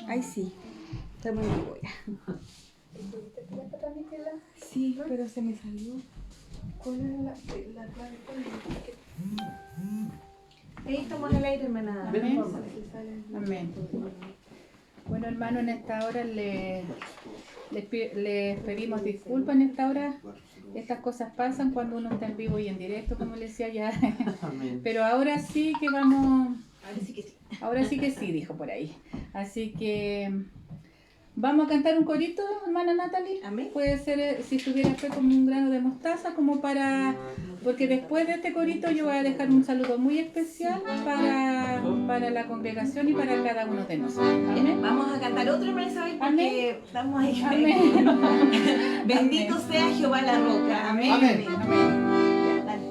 Ay, sí. Está muy vivo ya. Sí, pero se me salió. ¿Cuál era la clave? Ahí estamos en el aire, hermana. Amén. Amén. Bueno, hermano, en esta hora les pedimos disculpas en esta hora. Estas cosas pasan cuando uno está en vivo y en directo, como les decía ya. Pero ahora sí que vamos... Ahora sí que sí, dijo por ahí. Así que vamos a cantar un corito, hermana Natalie. Amén. Puede ser, si estuviera fe, como un grano de mostaza, como para... Porque después de este corito yo voy a dejar un saludo muy especial para la congregación y para cada uno de nosotros. Amén. Vamos a cantar otro, hermana Isabel, porque Amén. estamos ahí. Amén. Bendito Amén. sea Jehová la roca. Amén. Amén. Ya, dale.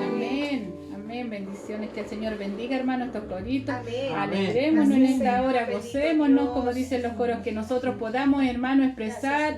Amén. Amén. Bendiciones. Que el Señor bendiga, hermano, estos coritos. Amén. Alegremos hermano, en esta hora gocémonos, como dicen los coros, que nosotros podamos, hermano, expresar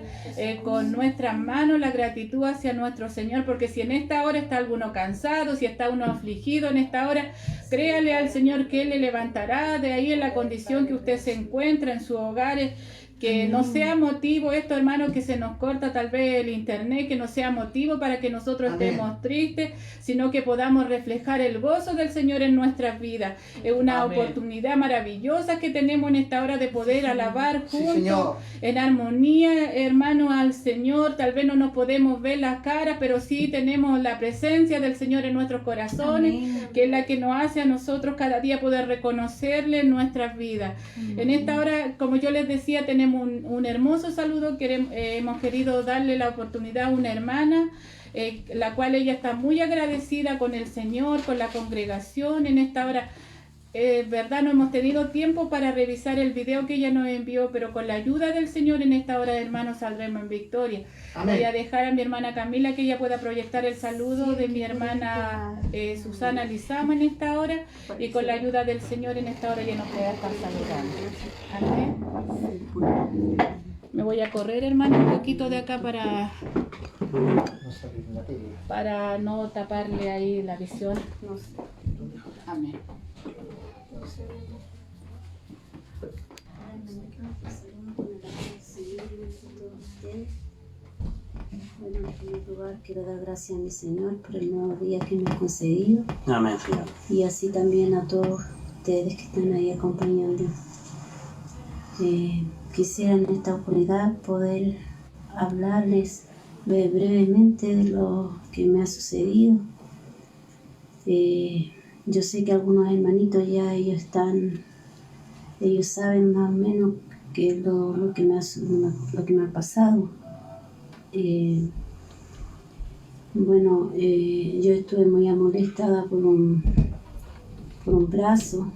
con nuestras manos la gratitud hacia nuestro Señor, porque si en esta hora está alguno cansado, si está uno afligido en esta hora, créale al Señor que Él le levantará de ahí en la condición que usted se encuentra en sus hogares. Que no sea motivo esto, hermano, que se nos corta tal vez el internet, que no sea motivo para que nosotros estemos tristes, sino que podamos reflejar el gozo del Señor en nuestras vidas. Es una oportunidad maravillosa que tenemos en esta hora de poder alabar juntos, en armonía, hermano, al Señor. Tal vez no nos podemos ver las caras, pero sí tenemos la presencia del Señor en nuestros corazones, que es la que nos hace a nosotros cada día poder reconocerle en nuestras vidas. En esta hora, como yo les decía, tenemos un hermoso saludo. Hemos querido darle la oportunidad a una hermana, la cual ella está muy agradecida con el Señor, con la congregación. En esta hora, verdad, no hemos tenido tiempo para revisar el video que ella nos envió, pero con la ayuda del Señor en esta hora, hermanos, saldremos en victoria. Amén. Voy a dejar a mi hermana Camila que ella pueda proyectar el saludo de mi hermana Susana Lizama en esta hora, y con la ayuda del Señor en esta hora ella nos pueda estar saludando. Amén. Me voy a correr, hermano, un poquito de acá para no taparle ahí la visión. Amén. Bueno, en primer lugar quiero dar gracias a mi Señor por el nuevo día que me ha concedido. Amén, Señor. Y así también a todos ustedes que están ahí acompañando. Quisiera en esta oportunidad poder hablarles brevemente de lo que me ha sucedido. Yo sé que algunos hermanitos ya ellos saben más o menos que lo que me ha pasado. Yo estuve muy molestada por un brazo.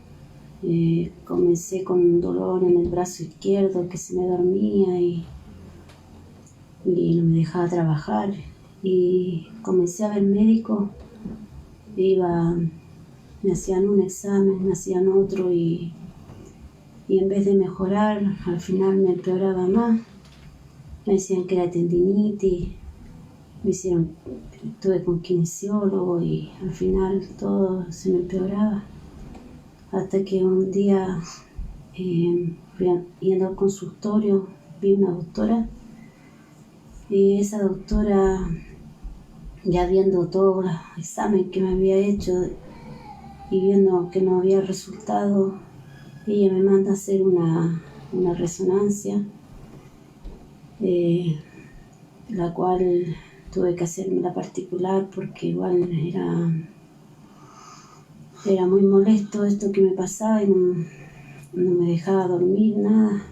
Comencé con un dolor en el brazo izquierdo que se me dormía y no me dejaba trabajar, y comencé a ver médicos. Me hacían un examen, me hacían otro, y en vez de mejorar, al final me empeoraba más. Me decían que era tendinitis, estuve con kinesiólogo y al final todo se me empeoraba. Hasta que un día, yendo al consultorio, vi una doctora, y esa doctora, ya viendo todos los exámenes que me había hecho y viendo que no había resultado, ella me manda a hacer una resonancia, la cual tuve que hacerme la particular porque igual era muy molesto esto que me pasaba y no me dejaba dormir, nada.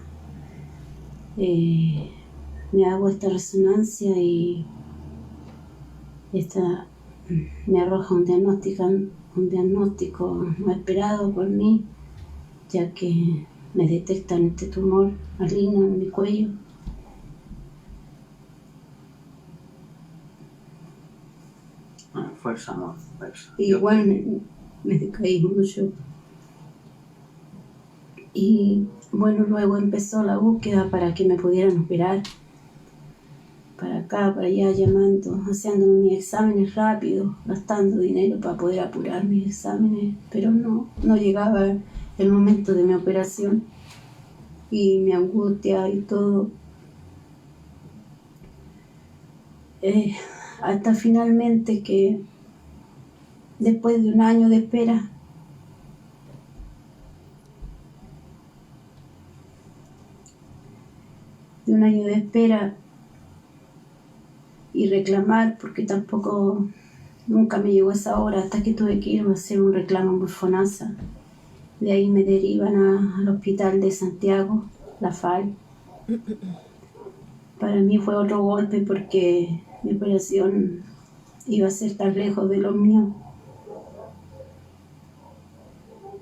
Me hago esta resonancia y me arroja un diagnóstico no esperado por mí, ya que me detectan este tumor maligno en mi cuello. Fuerza, amor, fuerza. Igual me decaí mucho. Y bueno, luego empezó la búsqueda para que me pudieran operar. Para acá, para allá, llamando, haciendo mis exámenes rápidos, gastando dinero para poder apurar mis exámenes, pero no llegaba el momento de mi operación. Y mi angustia y todo. Hasta finalmente que después de un año de espera, y reclamar, porque nunca me llegó esa hora, hasta que tuve que irme a hacer un reclamo en FONASA. De ahí me derivan al hospital de Santiago, la FAL. Para mí fue otro golpe porque mi operación iba a ser tan lejos de lo mío.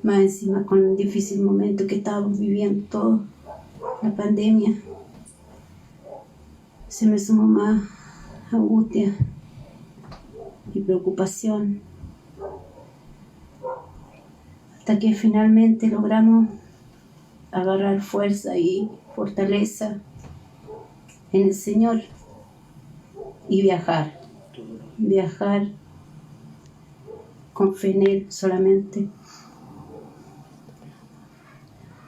Más encima con el difícil momento que estábamos viviendo todos, la pandemia. Se me sumó más angustia y preocupación. Hasta que finalmente logramos agarrar fuerza y fortaleza en el Señor y viajar con fe en Él solamente.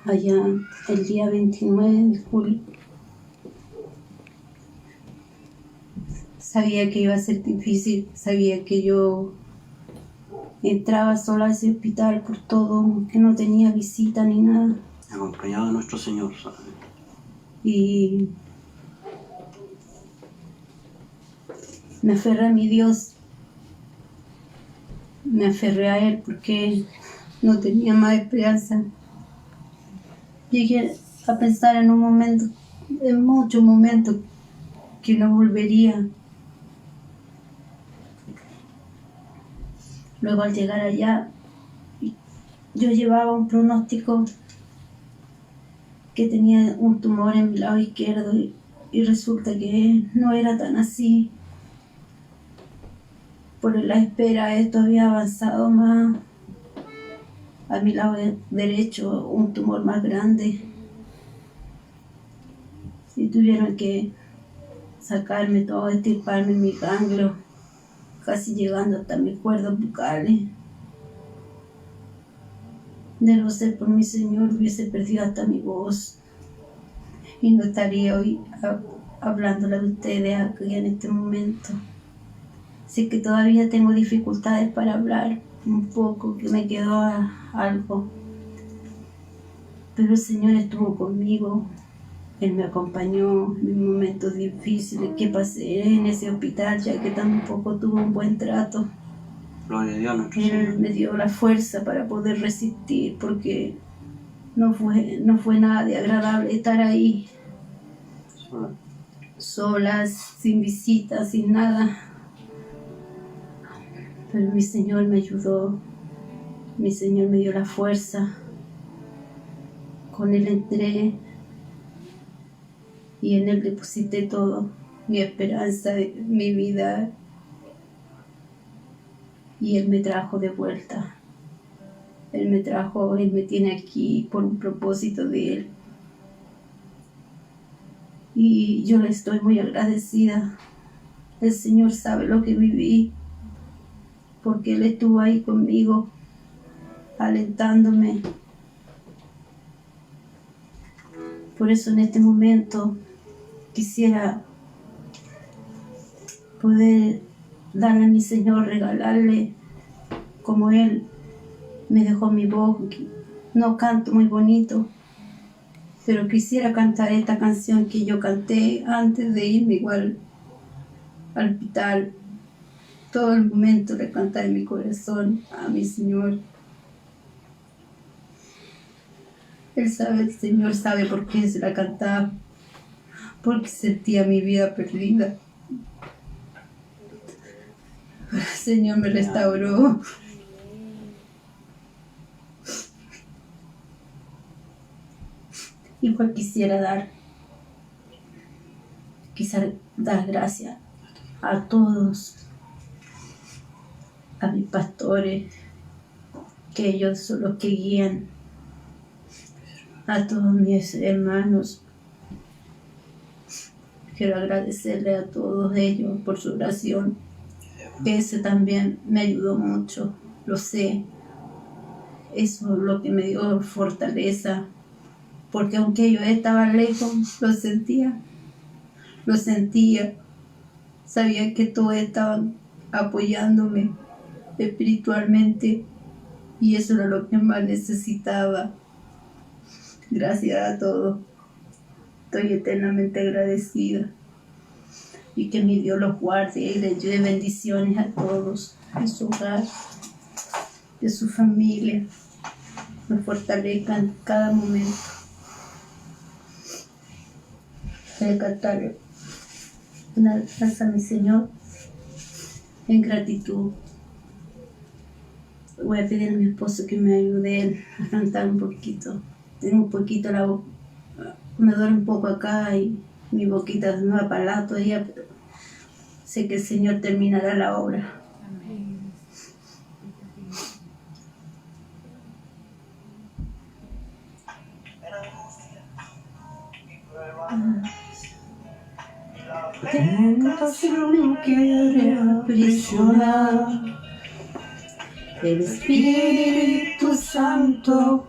Allá el día 29 de julio sabía que iba a ser difícil, sabía que yo entraba sola a ese hospital por todo, que no tenía visita ni nada. Acompañado de nuestro Señor, ¿sabes? Y me aferré a mi Dios, me aferré a Él porque no tenía más esperanza. Llegué a pensar en un momento, en muchos momentos, que no volvería. Luego al llegar allá, yo llevaba un pronóstico que tenía un tumor en mi lado izquierdo y resulta que no era tan así. Por la espera esto había avanzado más a mi lado derecho, un tumor más grande. Y tuvieron que sacarme todo, extirparme mi ganglio, casi llegando hasta mis cuerdas bucales. De no ser por mi Señor, hubiese perdido hasta mi voz y no estaría hoy hablándole a ustedes aquí en este momento. Sé que todavía tengo dificultades para hablar un poco, que me quedó algo, pero el Señor estuvo conmigo. Él me acompañó en mis momentos difíciles que pasé en ese hospital, ya que tampoco tuve un buen trato. Gloria a Dios, nuestro Señor. Él me dio la fuerza para poder resistir, porque no fue nada de agradable estar ahí, solas, sin visitas, sin nada. Pero mi Señor me ayudó, mi Señor me dio la fuerza. Con Él entré y en Él deposité todo, mi esperanza, mi vida. Y Él me trajo de vuelta. Él me tiene aquí por un propósito de Él. Y yo le estoy muy agradecida. El Señor sabe lo que viví, porque Él estuvo ahí conmigo, alentándome. Por eso en este momento quisiera poder darle a mi Señor, regalarle, como Él me dejó mi voz. No canto muy bonito, pero quisiera cantar esta canción que yo canté antes de irme igual al hospital. Todo el momento le canté en mi corazón a mi Señor. Él sabe, el Señor sabe por qué se la cantaba, porque sentía mi vida perdida. El Señor me restauró. Igual quisiera dar gracias a todos, a mis pastores, que ellos son los que guían, a todos mis hermanos. Quiero agradecerle a todos ellos por su oración. Ese también me ayudó mucho, lo sé. Eso es lo que me dio fortaleza, porque aunque yo estaba lejos, lo sentía. Sabía que todos estaban apoyándome espiritualmente y eso era lo que más necesitaba. Gracias a todos. Estoy eternamente agradecida. Y que mi Dios los guarde y les lleve bendiciones a todos, en su hogar, de su familia. Nos fortalezca en cada momento. Voy a cantar una alabanza a mi Señor en gratitud. Voy a pedir a mi esposo que me ayude a cantar un poquito. Tengo un poquito la voz, me duele un poco acá y mi boquita no va para lado todavía, pero sé que el Señor terminará la obra. tentación me quiere aprisionar. El Espíritu Santo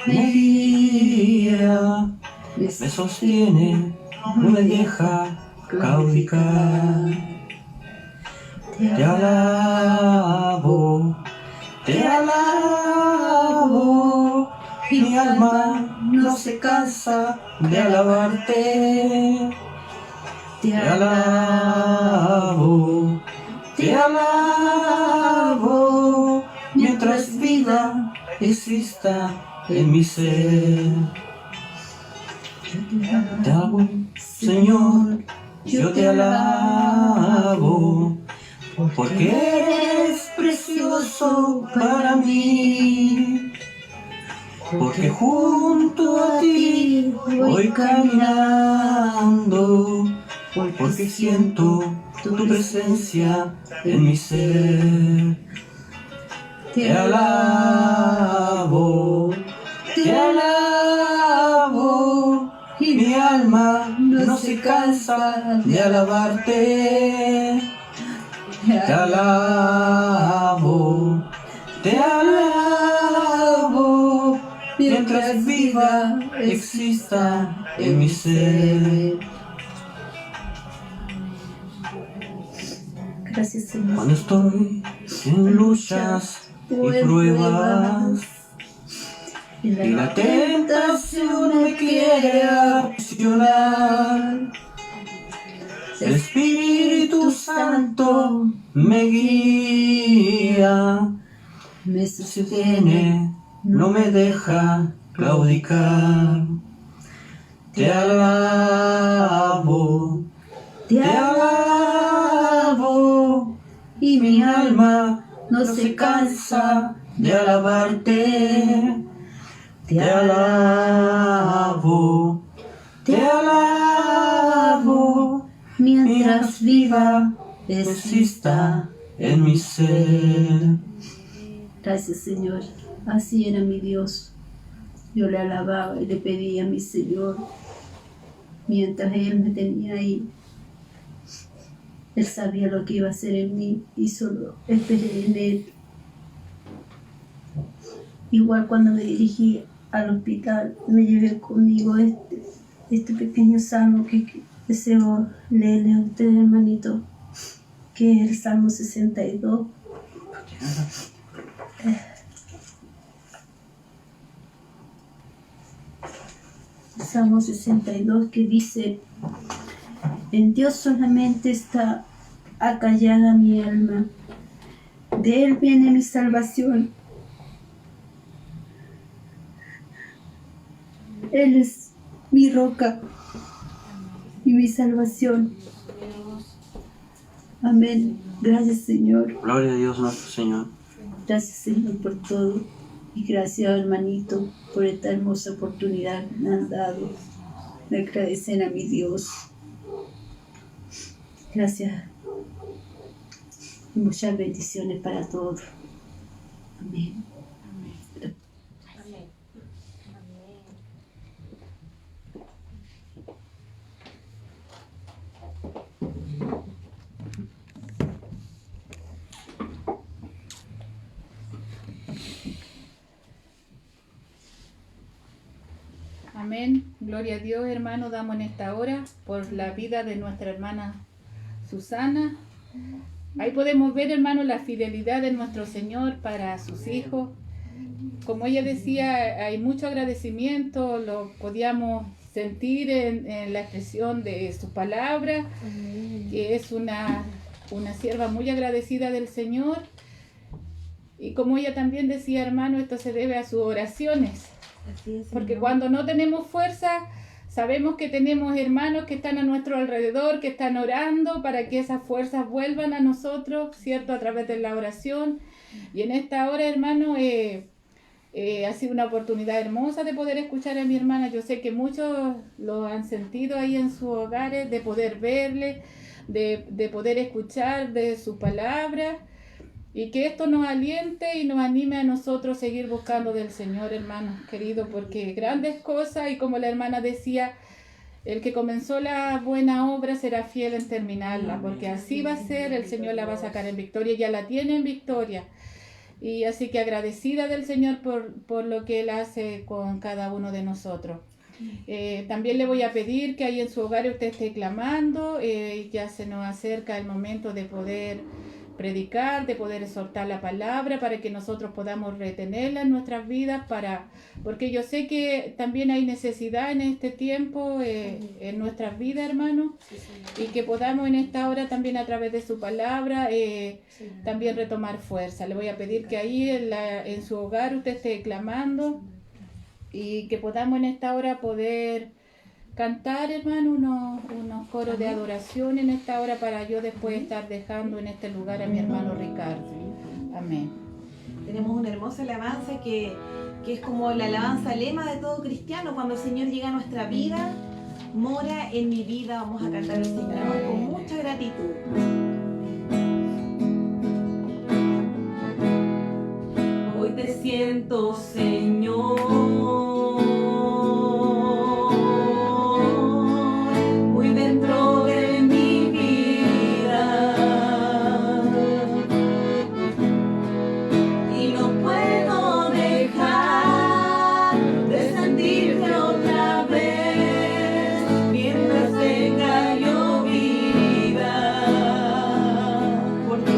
me guía, me sostiene, no me deja claudicar. Te alabo, y mi alma no se cansa de alabarte. Te alabo, mientras vida exista en mi ser. Te alabo, Señor, yo te alabo, porque eres precioso para mí, porque junto a ti voy caminando, porque siento tu presencia en mi ser. Te alabo, y mi alma no se cansa de alabarte. Te alabo, mientras vida exista en mi ser. Gracias, Señor. Cuando estoy en luchas y pruebas, y la tentación me quiere aprisionar, el Espíritu Santo me guía, me sostiene, no me deja claudicar. Te alabo, y mi alma no se cansa de alabarte. Te alabo, mientras viva exista en mi ser. Gracias, Señor. Así era mi Dios. Yo le alababa y le pedía a mi Señor. Mientras Él me tenía ahí, Él sabía lo que iba a hacer en mí y solo esperé en Él. Igual cuando me dirigí al hospital, me llevé conmigo este pequeño salmo que deseo leerle a ustedes, hermanito, que es el Salmo 62. Salmo 62, que dice: en Dios solamente está acallada mi alma, de Él viene mi salvación. Él es mi roca y mi salvación. Amén. Gracias, Señor. Gloria a Dios nuestro Señor. Gracias, Señor, por todo. Y gracias, hermanito, por esta hermosa oportunidad que me han dado de agradecer a mi Dios. Gracias. Y muchas bendiciones para todos. Amén. Amén. Gloria a Dios, hermano. Damos en esta hora por la vida de nuestra hermana Susana. Ahí podemos ver, hermano, la fidelidad de nuestro Señor para sus hijos. Como ella decía, hay mucho agradecimiento, lo podíamos sentir en la expresión de su palabra, que es una sierva muy agradecida del Señor. Y como ella también decía, hermano, esto se debe a sus oraciones. Porque cuando no tenemos fuerza, sabemos que tenemos hermanos que están a nuestro alrededor, que están orando para que esas fuerzas vuelvan a nosotros, ¿cierto? A través de la oración. Y en esta hora, hermano, ha sido una oportunidad hermosa de poder escuchar a mi hermana. Yo sé que muchos lo han sentido ahí en sus hogares, de poder verle, de poder escuchar de su palabra. Y que esto nos aliente y nos anime a nosotros a seguir buscando del Señor, hermanos queridos, porque grandes cosas, y como la hermana decía, el que comenzó la buena obra será fiel en terminarla, porque así va a ser, el Señor la va a sacar en victoria, ya la tiene en victoria. Y así que agradecida del Señor por lo que Él hace con cada uno de nosotros. También le voy a pedir que ahí en su hogar usted esté clamando, ya se nos acerca el momento de poder predicar, de poder exhortar la palabra para que nosotros podamos retenerla en nuestras vidas, porque yo sé que también hay necesidad en este tiempo en nuestras vidas, hermanos, y que podamos en esta hora también a través de su palabra también retomar fuerza. Le voy a pedir que ahí en su hogar usted esté clamando y que podamos en esta hora poder cantar, hermano, unos coros de adoración en esta hora para yo después estar dejando en este lugar a mi hermano Ricardo. Amén. Tenemos una hermosa alabanza que es como la alabanza lema de todo cristiano. Cuando el Señor llega a nuestra vida, mora en mi vida. Vamos a cantar al Señor con mucha gratitud. Hoy te siento, Señor, muy dentro de mi vida, y no puedo dejar de sentirte otra vez mientras tenga yo vida, porque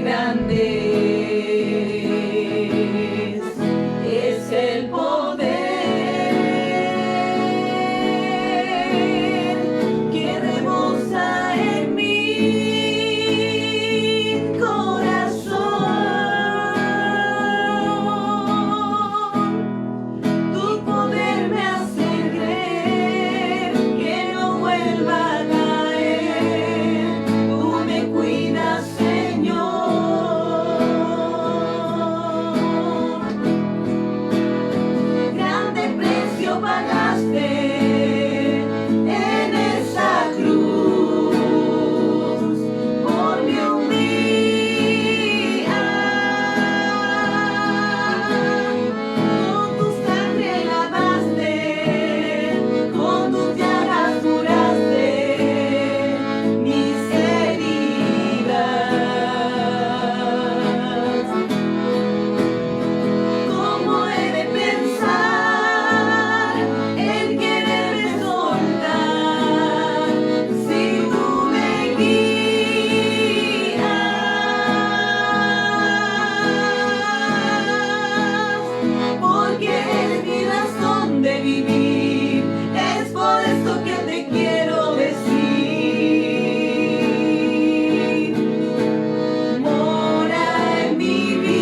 grande es el poder que rebosa en mi corazón. Tu poder me hace creer que no vuelva a caer. Tú me cuidas, Señor. Grande precio pagaste en esa cruz por mi humanidad. Con tu sangre lavaste, con tus llagas curaste mis heridas. ¿Cómo he de pensar en quererme soltar si tú me guías? Porque eres mi razón de vivir, es por eso que te quiero decir. Mora en mi vida.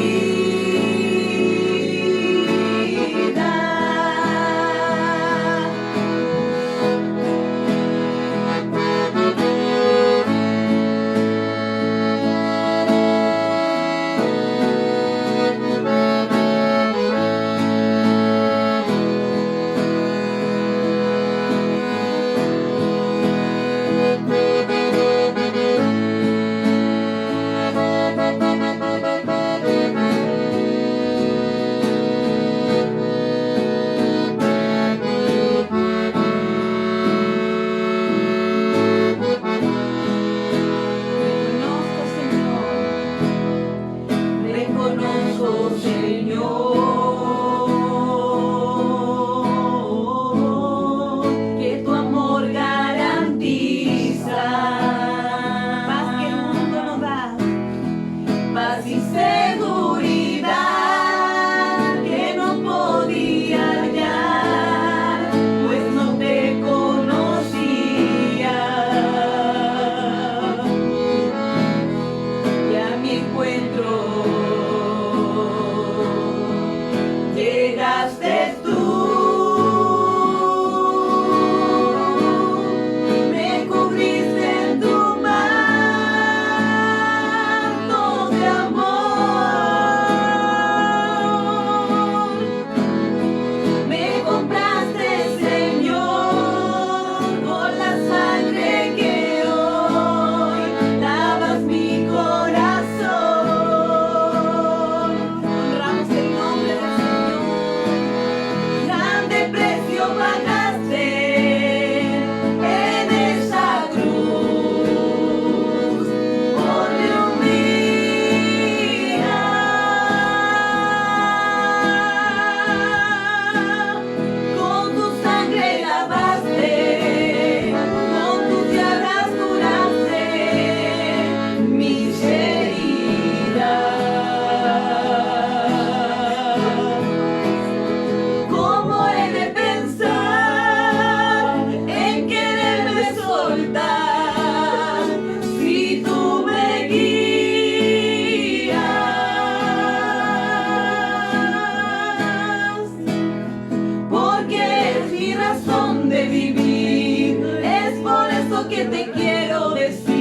lo que te quiero decir.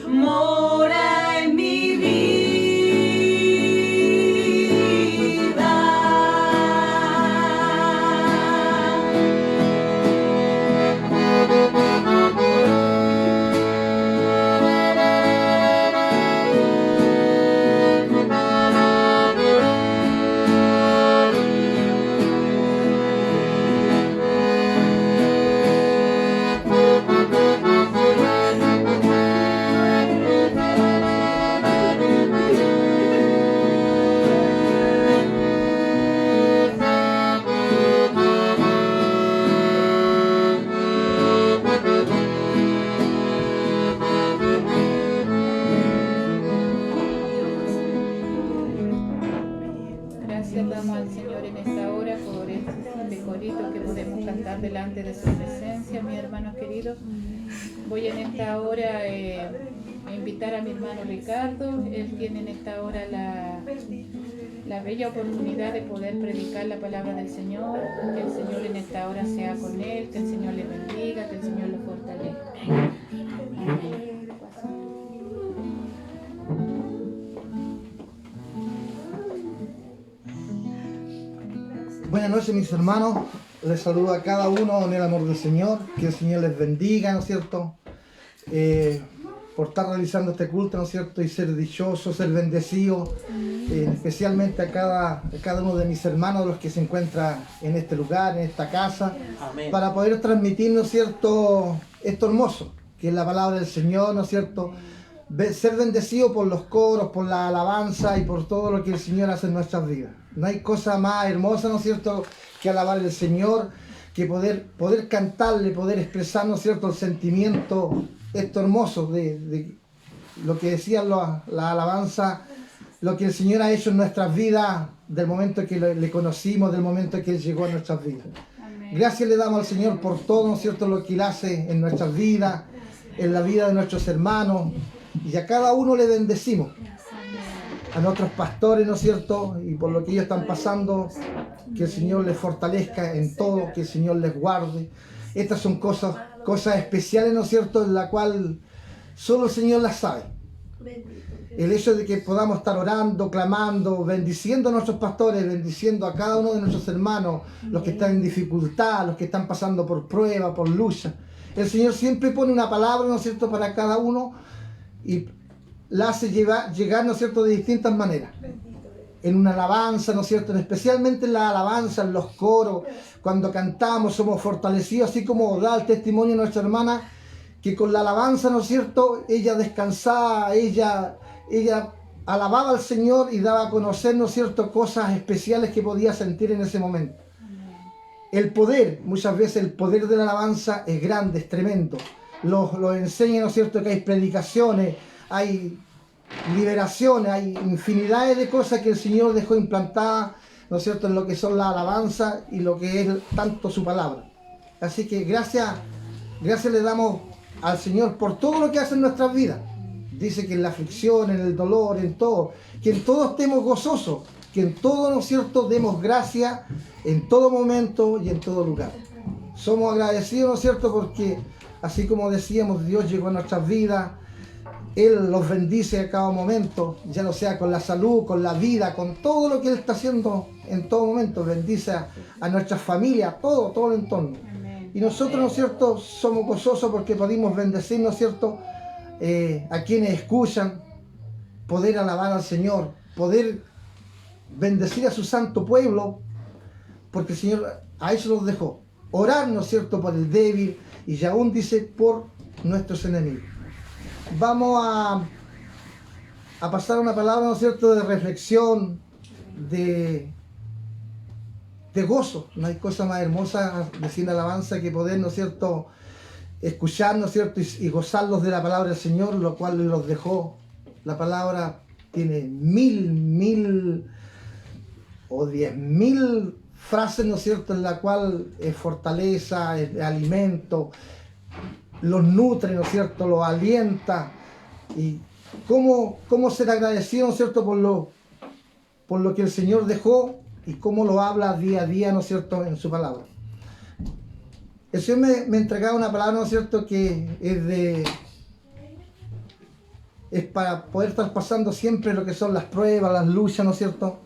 Mora en mi vida. Gracias damos al Señor en esta hora por este corito que podemos cantar delante de su presencia, mis hermanos queridos. Voy en esta hora a invitar a mi hermano Ricardo. Él tiene en esta hora la bella oportunidad de poder predicar la palabra del Señor. Que el Señor en esta hora sea con él, que el Señor le bendiga, que el Señor lo fortalezca. Amén. Buenas noches, mis hermanos. Les saludo a cada uno en el amor del Señor. Que el Señor les bendiga, ¿no es cierto? Por estar realizando este culto, ¿no es cierto? Y ser dichoso, ser bendecido. Especialmente a cada uno de mis hermanos, los que se encuentran en este lugar, en esta casa. Amén. Para poder transmitir, ¿no es cierto?, esto hermoso, que es la palabra del Señor, ¿no es cierto? Ser bendecido por los coros, por la alabanza y por todo lo que el Señor hace en nuestras vidas. No hay cosa más hermosa, ¿no es cierto?, que alabar al Señor, que poder cantarle, poder expresar, ¿no es cierto?, el sentimiento, esto hermoso de lo que decían la alabanza, lo que el Señor ha hecho en nuestras vidas, del momento que le conocimos, del momento que Él llegó a nuestras vidas. Amén. Gracias le damos al Señor por todo, ¿no es cierto?, lo que Él hace en nuestras vidas, en la vida de nuestros hermanos, y a cada uno le bendecimos. A nuestros pastores, ¿no es cierto?, y por lo que ellos están pasando, que el Señor les fortalezca en todo, que el Señor les guarde. Estas son cosas especiales, ¿no es cierto?, en la cual solo el Señor las sabe. El hecho de que podamos estar orando, clamando, bendiciendo a nuestros pastores, bendiciendo a cada uno de nuestros hermanos, los que están en dificultad, los que están pasando por prueba, por lucha. El Señor siempre pone una palabra, ¿no es cierto?, para cada uno y la hace llegar, ¿no es cierto?, de distintas maneras. En una alabanza, ¿no es cierto?, especialmente en la alabanza, en los coros, cuando cantamos somos fortalecidos, así como da el testimonio nuestra hermana, que con la alabanza, ¿no es cierto?, ella descansaba, ella alababa al Señor y daba a conocer, ¿no es cierto?, cosas especiales que podía sentir en ese momento. El poder, muchas veces el poder de la alabanza es grande, es tremendo. Lo enseña, ¿no es cierto?, que hay predicaciones, hay liberaciones, hay infinidades de cosas que el Señor dejó implantadas, ¿no es cierto?, en lo que son la alabanza y lo que es tanto su palabra. Así que gracias le damos al Señor por todo lo que hace en nuestras vidas. Dice que en la aflicción, en el dolor, en todo, que en todo estemos gozosos, que en todo, ¿no es cierto?, demos gracias en todo momento y en todo lugar. Somos agradecidos, ¿no es cierto?, porque así como decíamos, Dios llegó a nuestras vidas, Él los bendice a cada momento, ya no sea con la salud, con la vida, con todo lo que Él está haciendo en todo momento. Bendice a nuestras familias, todo el entorno. Amén. Y nosotros, ¿no es cierto?, somos gozosos porque podemos bendecir, ¿no es cierto?, a quienes escuchan, poder alabar al Señor, poder bendecir a su santo pueblo, porque el Señor a eso nos dejó. Orar, ¿no es cierto?, por el débil y aún dice por nuestros enemigos. Vamos a pasar una palabra, ¿no es cierto?, de reflexión, de gozo. No hay cosa más hermosa decir alabanza que poder, ¿no es cierto?, escuchar, ¿no es cierto?, y gozarlos de la palabra del Señor, lo cual los dejó. La palabra tiene 1000 o 10.000 frases, ¿no es cierto?, en la cual es fortaleza, es alimento, los nutre, ¿no es cierto?, los alienta. Y cómo ser agradecido, ¿no es cierto?, por lo que el Señor dejó y cómo lo habla día a día, ¿no es cierto?, en su palabra. El Señor me entregaba una palabra, ¿no es cierto?, que es para poder estar pasando siempre lo que son las pruebas, las luchas, ¿no es cierto?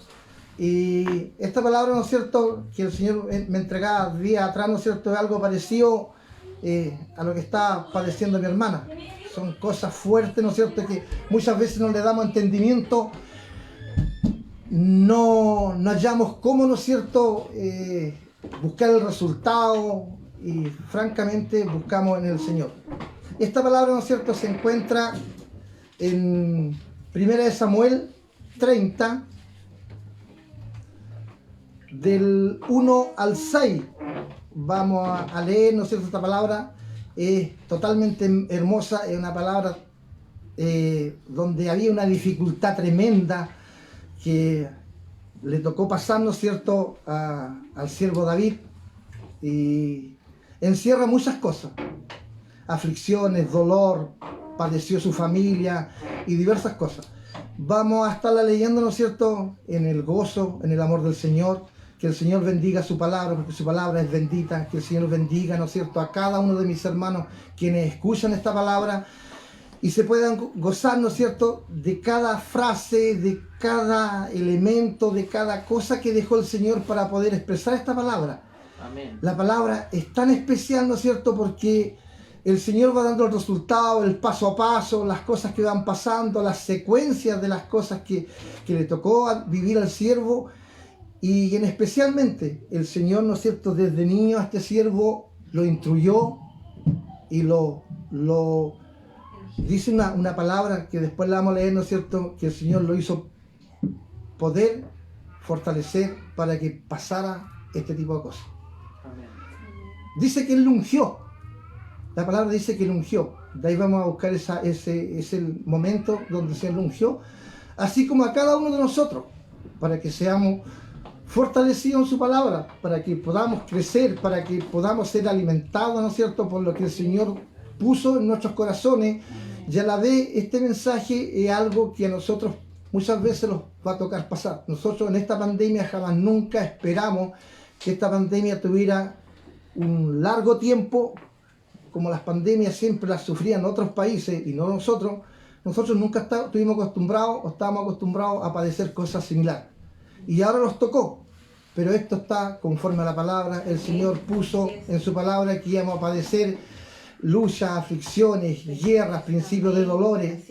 Y esta palabra, ¿no es cierto?, que el Señor me entregaba días atrás, ¿no es cierto?, es algo parecido a lo que está padeciendo mi hermana. Son cosas fuertes, ¿no es cierto?, que muchas veces no le damos entendimiento, no hallamos cómo, ¿no es cierto?, buscar el resultado, y francamente buscamos en el Señor. Esta palabra, ¿no es cierto?, se encuentra en 1 Samuel 30, del 1 al 6. Vamos a leer, ¿no es cierto?, esta palabra. Es totalmente hermosa, es una palabra donde había una dificultad tremenda que le tocó pasar, ¿no es cierto?, al siervo David, y encierra muchas cosas, aflicciones, dolor, padeció su familia y diversas cosas. Vamos a estarla leyendo, ¿no es cierto?, en el gozo, en el amor del Señor. Que el Señor bendiga su palabra, porque su palabra es bendita. Que el Señor bendiga, ¿no es cierto?, a cada uno de mis hermanos quienes escuchan esta palabra y se puedan gozar, ¿no es cierto?, de cada frase, de cada elemento, de cada cosa que dejó el Señor para poder expresar esta palabra. Amén. La palabra es tan especial, ¿no es cierto?, porque el Señor va dando el resultado, el paso a paso, las cosas que van pasando, las secuencias de las cosas que le tocó vivir al siervo. Y en especialmente el Señor, ¿no es cierto?, desde niño a este siervo lo instruyó y lo dice una palabra que después la vamos a leer, ¿no es cierto?, que el Señor lo hizo poder fortalecer para que pasara este tipo de cosas. Amén. Dice que Él lo ungió. La palabra dice que lo ungió. De ahí vamos a buscar ese el momento donde el Señor lo ungió, así como a cada uno de nosotros, para que seamos fortalecidos en su palabra, para que podamos crecer, para que podamos ser alimentados, ¿no es cierto?, por lo que el Señor puso en nuestros corazones. Y a la vez este mensaje es algo que a nosotros muchas veces nos va a tocar pasar. Nosotros en esta pandemia jamás nunca esperamos que esta pandemia tuviera un largo tiempo, como las pandemias siempre las sufrían otros países y no nosotros. Nosotros nunca estuvimos acostumbrados o estábamos acostumbrados a padecer cosas similares. Y ahora nos tocó, pero esto está conforme a la palabra. El Señor puso en su palabra que íbamos a padecer luchas, aflicciones, guerras, principios de dolores.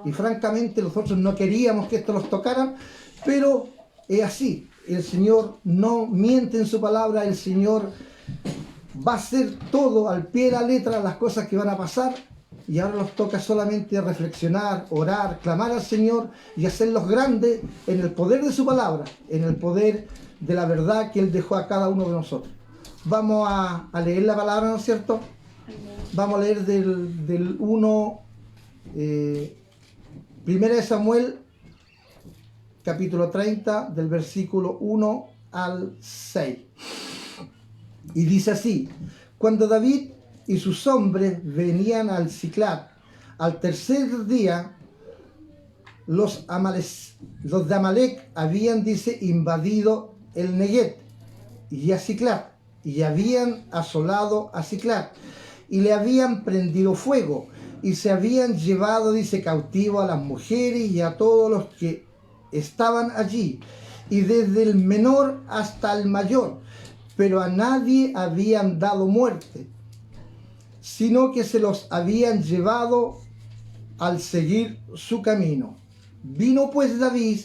Y francamente nosotros no queríamos que esto nos tocara, pero es así. El Señor no miente en su palabra, el Señor va a hacer todo al pie de la letra, las cosas que van a pasar. Y ahora nos toca solamente reflexionar, orar, clamar al Señor y hacerlos grandes en el poder de su palabra, en el poder de la verdad que Él dejó a cada uno de nosotros. Vamos a leer la palabra, ¿no es cierto? Vamos a leer del 1, 1 Samuel, capítulo 30, del versículo 1 al 6. Y dice así: cuando David y sus hombres venían al Siclag, al tercer día, los de Amalec habían, dice, invadido el Neguet y a Siclag, y habían asolado a Siclag, y le habían prendido fuego, y se habían llevado, dice, cautivo a las mujeres y a todos los que estaban allí, y desde el menor hasta el mayor, pero a nadie habían dado muerte, sino que se los habían llevado al seguir su camino. Vino pues David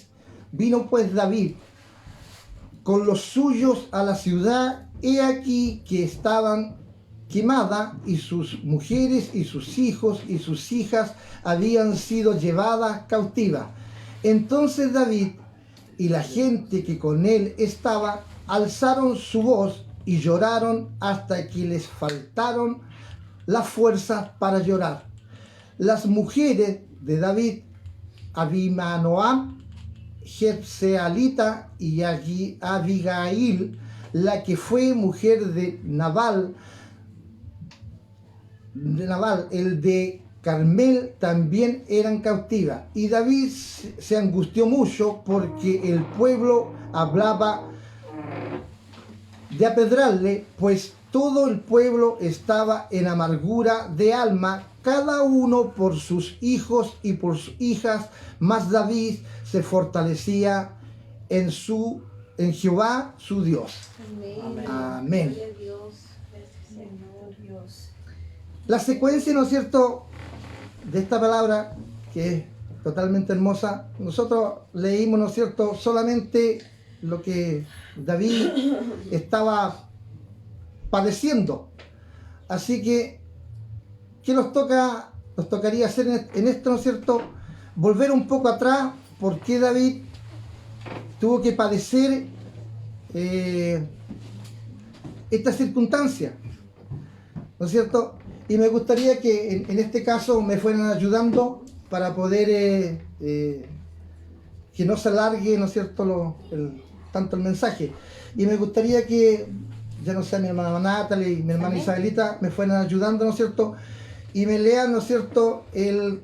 con los suyos a la ciudad, he aquí que estaban quemada, y sus mujeres y sus hijos y sus hijas habían sido llevadas cautivas. Entonces David y la gente que con él estaba alzaron su voz y lloraron hasta que les faltaron las fuerzas para llorar. Las mujeres de David, Abimanoam, Jezreelita, y Abigail, la que fue mujer de Nabal, el de Carmel, también eran cautivas. Y David se angustió mucho porque el pueblo hablaba de apedrarle, pues todo el pueblo estaba en amargura de alma, cada uno por sus hijos y por sus hijas, mas David se fortalecía en Jehová su Dios. Amén. Amén. Gloria a Dios. Gracias, Señor Dios. La secuencia, ¿no es cierto?, de esta palabra, que es totalmente hermosa, nosotros leímos, ¿no es cierto?, solamente lo que David estaba padeciendo. Así que, ¿qué nos tocaría hacer en esto, ¿no es cierto?, volver un poco atrás, por qué David tuvo que padecer esta circunstancia, ¿no es cierto? Y me gustaría que en este caso me fueran ayudando para poder que no se alargue, ¿no es cierto?, tanto el mensaje. Y me gustaría que, ya no sé, mi hermana Natalie y mi hermana Isabelita me fueran ayudando, ¿no es cierto?, y me lean, ¿no es cierto?, el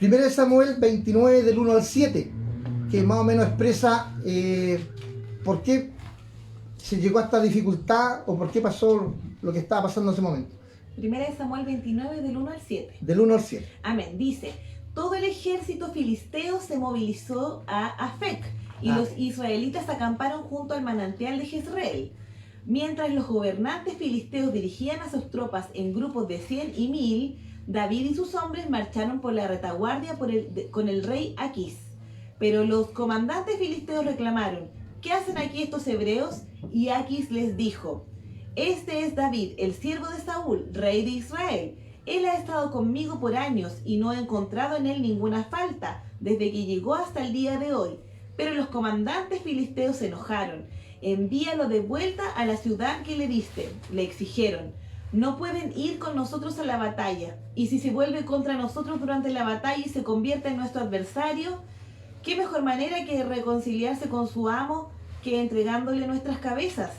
1 Samuel 29 del 1 al 7, que más o menos expresa por qué se llegó a esta dificultad o por qué pasó lo que estaba pasando en ese momento. 1 Samuel 29 del 1 al 7. Del 1 al 7. Amén. Dice, todo el ejército filisteo se movilizó a Afec y los israelitas acamparon junto al manantial de Jezreel. Mientras los gobernantes filisteos dirigían a sus tropas en grupos de 100 y 1000, David y sus hombres marcharon por la retaguardia con el rey Aquís. Pero los comandantes filisteos reclamaron, ¿qué hacen aquí estos hebreos? Y Aquís les dijo, este es David, el siervo de Saúl, rey de Israel. Él ha estado conmigo por años y no he encontrado en él ninguna falta desde que llegó hasta el día de hoy. Pero los comandantes filisteos se enojaron. Envíalo de vuelta a la ciudad que le diste, le exigieron. No pueden ir con nosotros a la batalla. Y si se vuelve contra nosotros durante la batalla y se convierte en nuestro adversario, ¿qué mejor manera que reconciliarse con su amo que entregándole nuestras cabezas?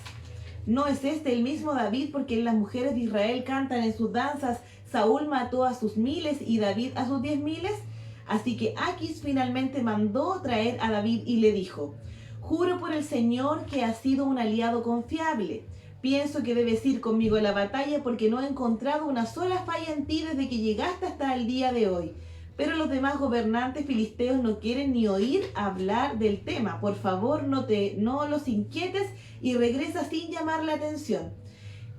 ¿No es este el mismo David porque las mujeres de Israel cantan en sus danzas, Saúl mató a sus 1000 y David a sus 10.000? Así que Aquís finalmente mandó traer a David y le dijo, juro por el Señor que has sido un aliado confiable. Pienso que debes ir conmigo a la batalla porque no he encontrado una sola falla en ti desde que llegaste hasta el día de hoy. Pero los demás gobernantes filisteos no quieren ni oír hablar del tema. Por favor, no los inquietes y regresa sin llamar la atención.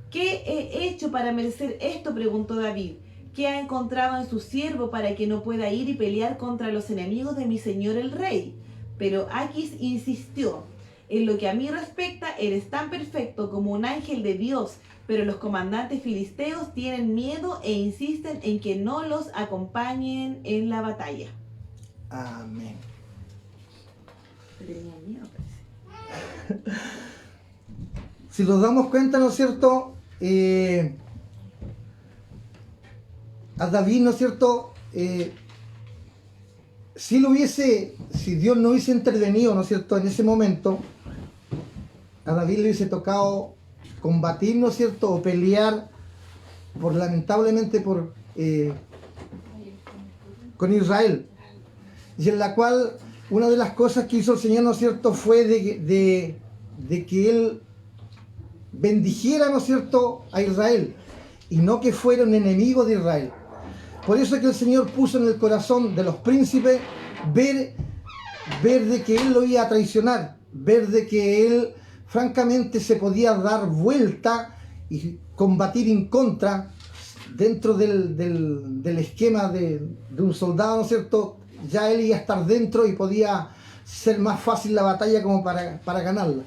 ¿Qué he hecho para merecer esto?, preguntó David. ¿Qué ha encontrado en su siervo para que no pueda ir y pelear contra los enemigos de mi señor el rey? Pero Aquís insistió, en lo que a mí respecta, eres tan perfecto como un ángel de Dios, pero los comandantes filisteos tienen miedo e insisten en que no los acompañen en la batalla. Amén. Tenía miedo, parece. Si nos damos cuenta, ¿no es cierto?, a David, ¿no es cierto?, si Dios no hubiese intervenido, ¿no es cierto?, en ese momento, a David le hubiese tocado combatir, ¿no es cierto?, o pelear lamentablemente con Israel. Y en la cual una de las cosas que hizo el Señor, ¿no es cierto?, fue de que Él bendijera, ¿no es cierto?, a Israel, y no que fuera un enemigo de Israel. Por eso es que el Señor puso en el corazón de los príncipes ver de que Él lo iba a traicionar, ver de que Él francamente se podía dar vuelta y combatir en contra dentro del esquema de un soldado, ¿no es cierto? Ya él iba a estar dentro y podía ser más fácil la batalla como para ganarla.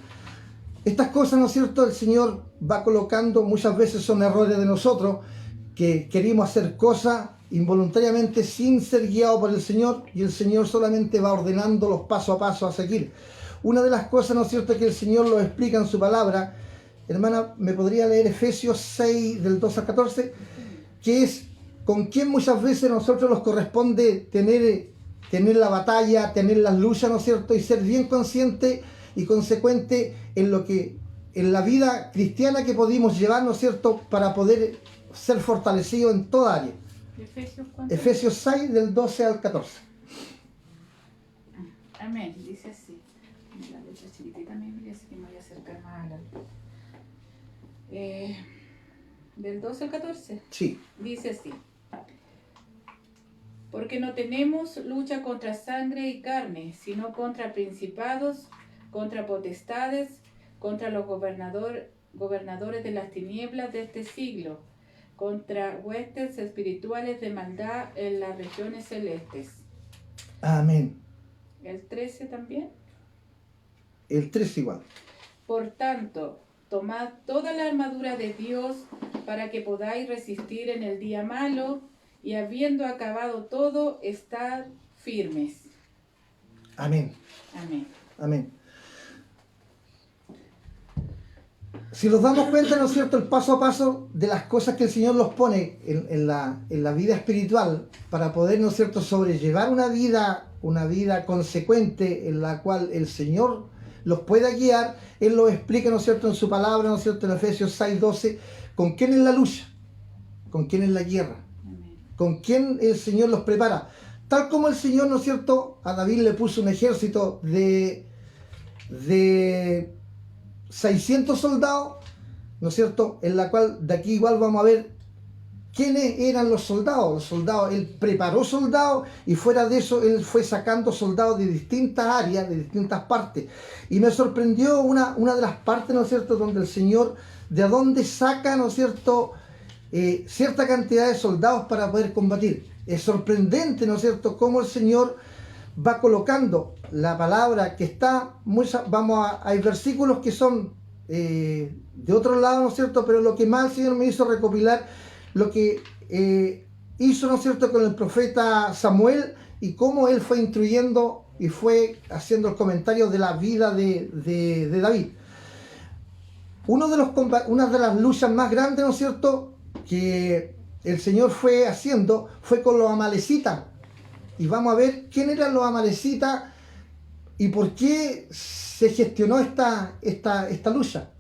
Estas cosas, ¿no es cierto?, el Señor va colocando, muchas veces son errores de nosotros, que queremos hacer cosas involuntariamente sin ser guiados por el Señor, y el Señor solamente va ordenando los paso a paso a seguir. Una de las cosas, ¿no es cierto?, que el Señor lo explica en su palabra, hermana, ¿me podría leer Efesios 6 del 2 al 14? Que es con quien muchas veces a nosotros nos corresponde tener la batalla, tener las luchas, ¿no es cierto?, y ser bien consciente y consecuente en la vida cristiana que podemos llevar, ¿no es cierto?, para poder ser fortalecidos en toda área. Efesios 6 del 12 al 14. Amén, dice así. La letra chiquitita me dice que me voy a acercar más a la luz. Del 12 al 14. Sí. Dice así. Porque no tenemos lucha contra sangre y carne, sino contra principados, contra potestades, contra los gobernadores de las tinieblas de este siglo, contra huestes espirituales de maldad en las regiones celestes. Amén. ¿El 13 también? El 3 igual. Por tanto, tomad toda la armadura de Dios para que podáis resistir en el día malo, y habiendo acabado todo, estad firmes. Amén. Amén. Amén. Si nos damos cuenta, ¿no es cierto?, el paso a paso de las cosas que el Señor nos pone en la vida espiritual para poder, ¿no es cierto?, sobrellevar una vida consecuente en la cual el Señor los pueda guiar. Él lo explica, ¿no es cierto?, en su palabra, ¿no es cierto?, en Efesios 6:12, con quién es la lucha, con quién es la guerra, con quién el Señor los prepara. Tal como el Señor, ¿no es cierto?, a David le puso un ejército de 600 soldados, ¿no es cierto?, en la cual de aquí igual vamos a ver quiénes eran los soldados. Los soldados, él preparó soldados y fuera de eso él fue sacando soldados de distintas áreas, de distintas partes. Y me sorprendió una de las partes, ¿no es cierto?, donde el Señor, de dónde saca, ¿no es cierto?, cierta cantidad de soldados para poder combatir. Es sorprendente, ¿no es cierto?, cómo el Señor va colocando la palabra que está, hay versículos que son de otro lado, ¿no es cierto?, pero lo que más el Señor me hizo recopilar, lo que hizo, ¿no es cierto?, con el profeta Samuel y cómo él fue instruyendo y fue haciendo el comentario de la vida de David. Una de las luchas más grandes, ¿no es cierto?, que el Señor fue haciendo fue con los amalecitas. Y vamos a ver quién eran los amalecitas y por qué se gestionó esta lucha.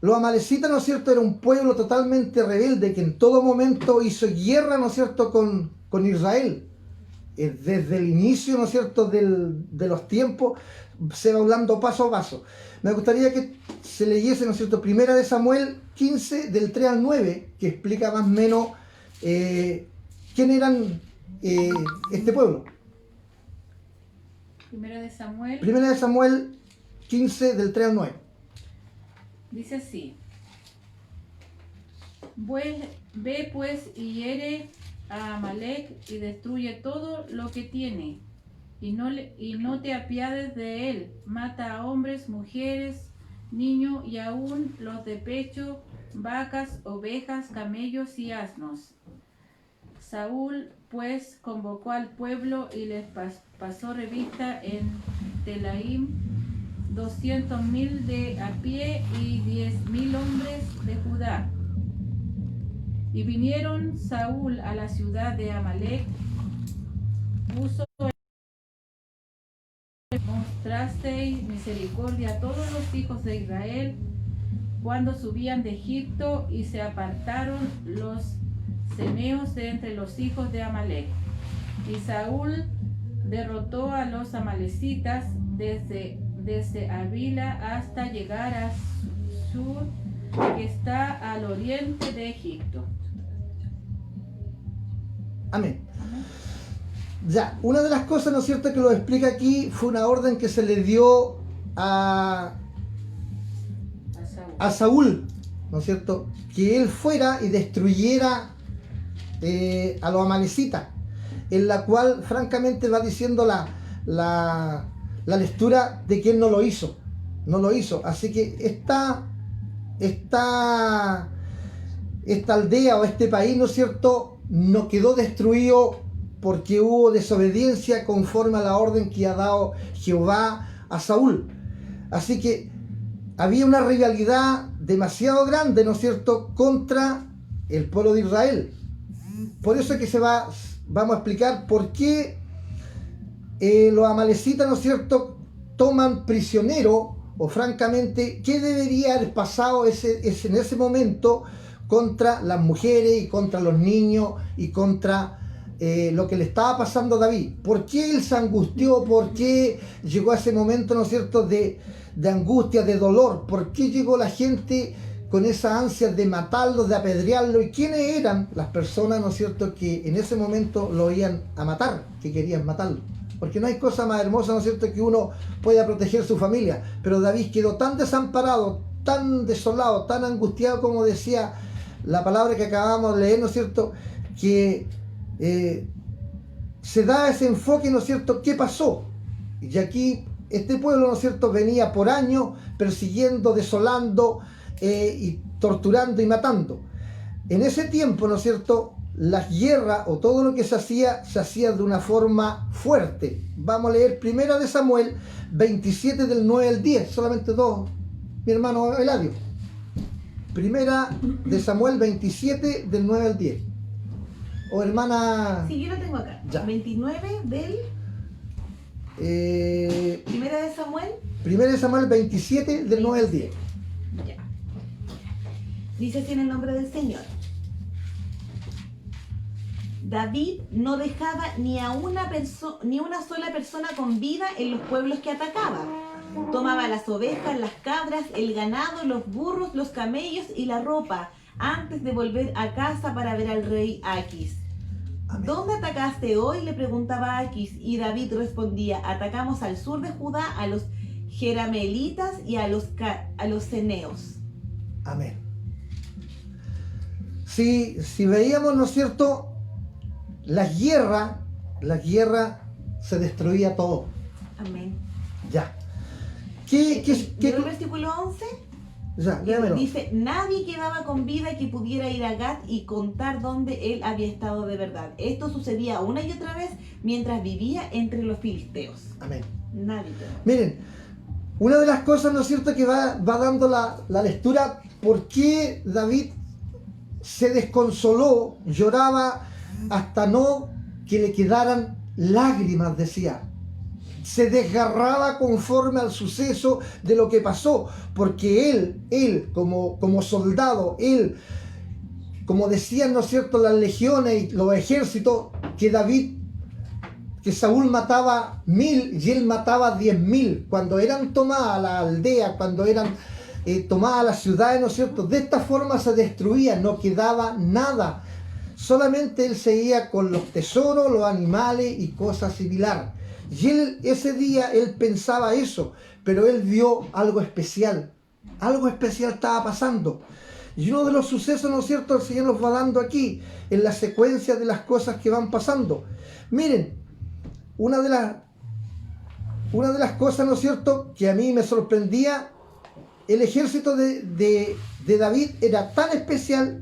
Los amalecitas, ¿no es cierto?, era un pueblo totalmente rebelde que en todo momento hizo guerra, ¿no es cierto?, con Israel. Desde el inicio, ¿no es cierto?, de los tiempos, se va hablando paso a paso. Me gustaría que se leyese, ¿no es cierto?, Primera de Samuel 15, del 3 al 9, que explica más o menos quién eran este pueblo. Primera de Samuel. Primera de Samuel 15, del 3 al 9. Dice así. Ve pues y hiere a Amalec y destruye todo lo que tiene, y no te apiades de él. Mata a hombres, mujeres, niños y aún los de pecho, vacas, ovejas, camellos y asnos. Saúl pues convocó al pueblo y les pasó revista en Telaim 200,000 de a pie y 10,000 hombres de Judá. Y vinieron Saúl a la ciudad de Amalec, puso mostrasteis misericordia a todos los hijos de Israel cuando subían de Egipto, y se apartaron los ceneos de entre los hijos de Amalec. Y Saúl derrotó a los amalecitas desde Avila hasta llegar a Sur, que está al oriente de Egipto. Amén. Ya, una de las cosas, ¿no es cierto?, que lo explica aquí fue una orden que se le dio a Saúl, ¿no es cierto?, que él fuera y destruyera a los amalecitas, en la cual francamente va diciendo la lectura de que él no lo hizo. Así que esta aldea o este país, ¿no es cierto?, no quedó destruido porque hubo desobediencia conforme a la orden que ha dado Jehová a Saúl. Así que había una rivalidad demasiado grande, ¿no es cierto?, contra el pueblo de Israel. Por eso es que vamos a explicar por qué los amalecitas, ¿no es cierto?, toman prisionero, o francamente, qué debería haber pasado en ese momento contra las mujeres y contra los niños y contra lo que le estaba pasando a David. ¿Por qué él se angustió? ¿Por qué llegó a ese momento, ¿no es cierto?, de angustia, de dolor. ¿Por qué llegó la gente con esa ansia de matarlo, de apedrearlo? ¿Y quiénes eran las personas, ¿no es cierto?, que en ese momento lo iban a matar, que querían matarlo? Porque no hay cosa más hermosa, ¿no es cierto?, que uno pueda proteger su familia. Pero David quedó tan desamparado, tan desolado, tan angustiado, como decía la palabra que acabamos de leer, ¿no es cierto?, que se da ese enfoque, ¿no es cierto?, ¿qué pasó? Y aquí este pueblo, ¿no es cierto?, venía por años persiguiendo, desolando y torturando y matando. En ese tiempo, ¿no es cierto?, las guerras o todo lo que se hacía de una forma fuerte. Vamos a leer 1 de Samuel 27 del 9 al 10, solamente dos, mi hermano Eladio. 1 de Samuel 27 del 9 al 10. O hermana... Sí, yo lo tengo acá. Ya. 29 del... 1 de Samuel. 1 de Samuel 27 del 9 al 10. Ya. Dice así en el nombre del Señor. David no dejaba ni una sola persona con vida en los pueblos que atacaba. Tomaba las ovejas, las cabras, el ganado, los burros, los camellos y la ropa antes de volver a casa para ver al rey Aquis. Amén. ¿Dónde atacaste hoy?, le preguntaba Aquis, y David respondía: atacamos al sur de Judá, a los jeramelitas y a los ceneos. Amén. Si veíamos, ¿no es cierto?, las guerras se destruía todo. Amén. Ya. ¿Qué? ¿Leo el versículo 11? Ya, léamelo. Dice: nadie quedaba con vida que pudiera ir a Gat y contar dónde él había estado de verdad. Esto sucedía una y otra vez mientras vivía entre los filisteos. Amén. Nadie quedaba. Miren, una de las cosas, ¿no es cierto?, que va dando la lectura, ¿por qué David se desconsoló, lloraba hasta no que le quedaran lágrimas, decía? Se desgarraba conforme al suceso de lo que pasó, porque él como soldado, él, como decían, ¿no es cierto?, las legiones y los ejércitos, que Saúl mataba 1000 y él mataba 10.000, cuando eran tomadas las aldeas, cuando eran tomadas las ciudades, ¿no es cierto?, de esta forma se destruía, no quedaba nada, solamente él seguía con los tesoros, los animales y cosas similares. Y ese día él pensaba eso, pero él vio algo especial estaba pasando. Y uno de los sucesos, ¿no es cierto?, el Señor nos va dando aquí, en la secuencia de las cosas que van pasando. Miren, una de las cosas, ¿no es cierto?, que a mí me sorprendía, el ejército de David era tan especial,